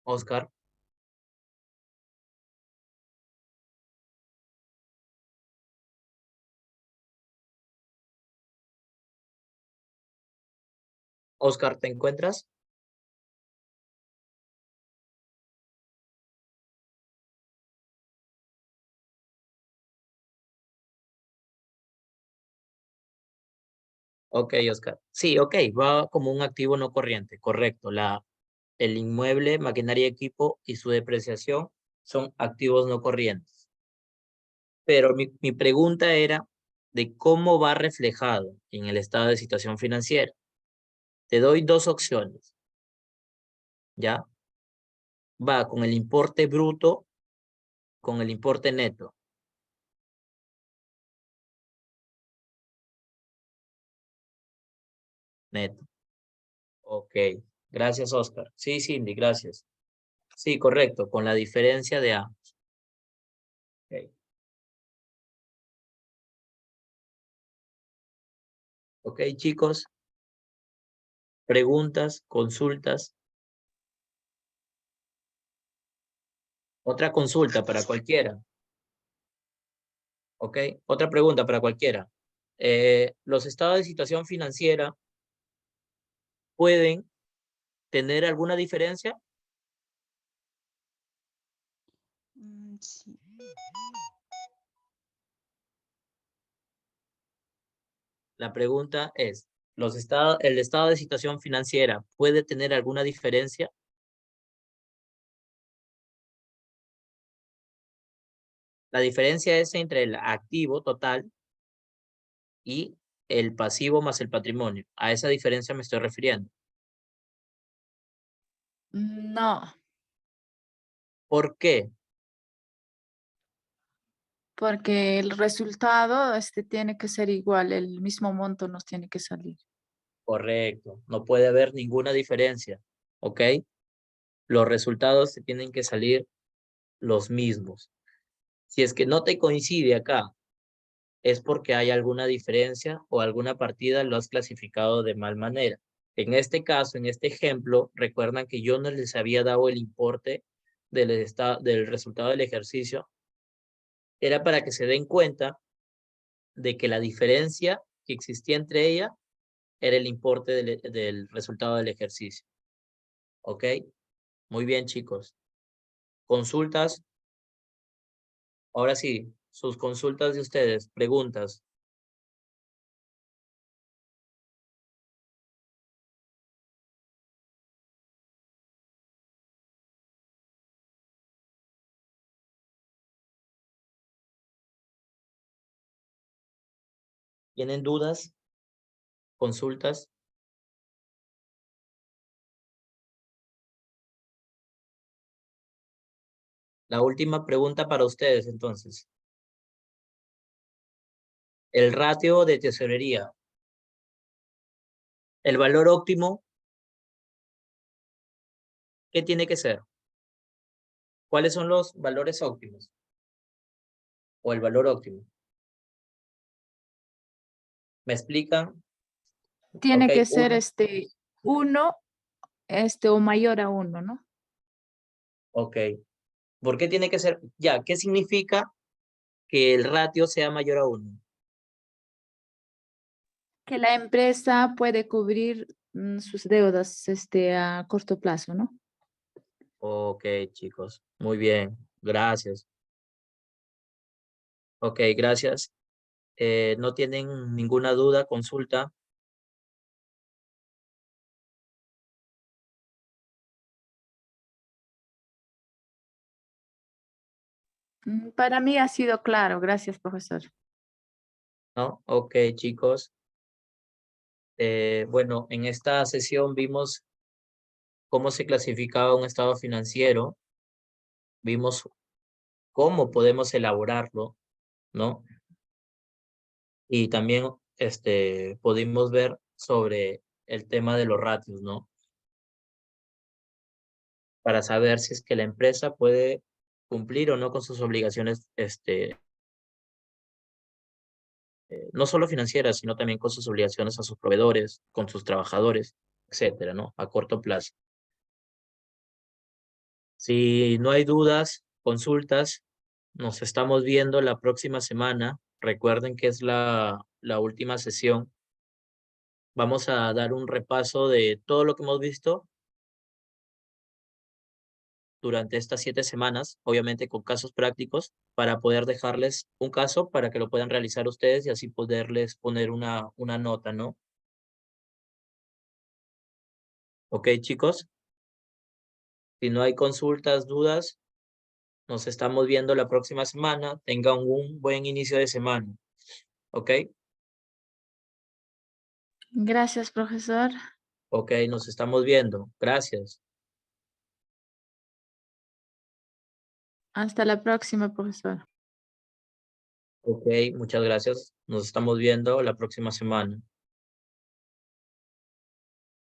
Oscar, Oscar, ¿te encuentras? Ok, Oscar. Sí, ok, va como un activo no corriente, correcto. El inmueble, maquinaria y equipo y su depreciación son activos no corrientes. Pero mi pregunta era de cómo va reflejado en el estado de situación financiera. Te doy dos opciones, ¿ya? Va con el importe bruto, con el importe neto. Neto. Ok. Gracias, Oscar. Sí, Cindy, gracias. Sí, correcto, con la diferencia de ambos. Ok, ok, chicos. Preguntas, consultas. Otra consulta para cualquiera. Ok. Otra pregunta para cualquiera. ¿Los estados de situación financiera pueden tener alguna diferencia? Sí. La pregunta es, ¿el estado de situación financiera puede tener alguna diferencia? La diferencia es entre el activo total y el pasivo más el patrimonio. A esa diferencia me estoy refiriendo. No, ¿Por qué? porque el resultado tiene que ser igual, el mismo monto nos tiene que salir. Correcto, no puede haber ninguna diferencia, ¿ok? Los resultados se tienen que salir los mismos. Si es que no te coincide acá, es porque hay alguna diferencia o alguna partida lo has clasificado de mal manera. En este caso, en este ejemplo, recuerdan que yo no les había dado el importe del resultado del ejercicio. Era para que se den cuenta de que la diferencia que existía entre ellas era el importe del resultado del ejercicio. ¿Ok? Muy bien, chicos. Consultas. Ahora sí, sus consultas de ustedes, preguntas. ¿Tienen dudas? ¿Consultas? La última pregunta para ustedes, entonces. El ratio de tesorería. El valor óptimo, ¿qué tiene que ser? ¿Cuáles son los valores óptimos? O el valor óptimo. ¿Me explican? Ok, Tiene que ser uno. uno o mayor a uno, ¿no? Ok. ¿Por qué tiene que ser? Ya, ¿qué significa que el ratio sea mayor a uno? Que la empresa puede cubrir sus deudas a corto plazo, ¿no? Ok, chicos. Muy bien. Gracias. Ok, gracias. ¿No tienen ninguna duda, consulta? Para mí ha sido claro, gracias, profesor. ¿No? Ok, chicos. Bueno, en esta sesión vimos cómo se clasificaba un estado financiero, vimos cómo podemos elaborarlo, ¿no? Y también pudimos ver sobre el tema de los ratios, ¿no? Para saber si es que la empresa puede cumplir o no con sus obligaciones, no solo financieras, sino también con sus obligaciones a sus proveedores, con sus trabajadores, etcétera, ¿no? A corto plazo. Si no hay dudas, consultas, nos estamos viendo la próxima semana. Recuerden que es la última sesión. Vamos a dar un repaso de todo lo que hemos visto durante estas 7 semanas, obviamente con casos prácticos, para poder dejarles un caso para que lo puedan realizar ustedes y así poderles poner una nota, ¿no? Ok, chicos. Si no hay consultas, dudas, Nos estamos viendo la próxima semana. Tengan un buen inicio de semana. ¿Ok? Gracias, profesor. Ok, nos estamos viendo. Gracias. Hasta la próxima, profesor. Ok, muchas gracias. Nos estamos viendo la próxima semana.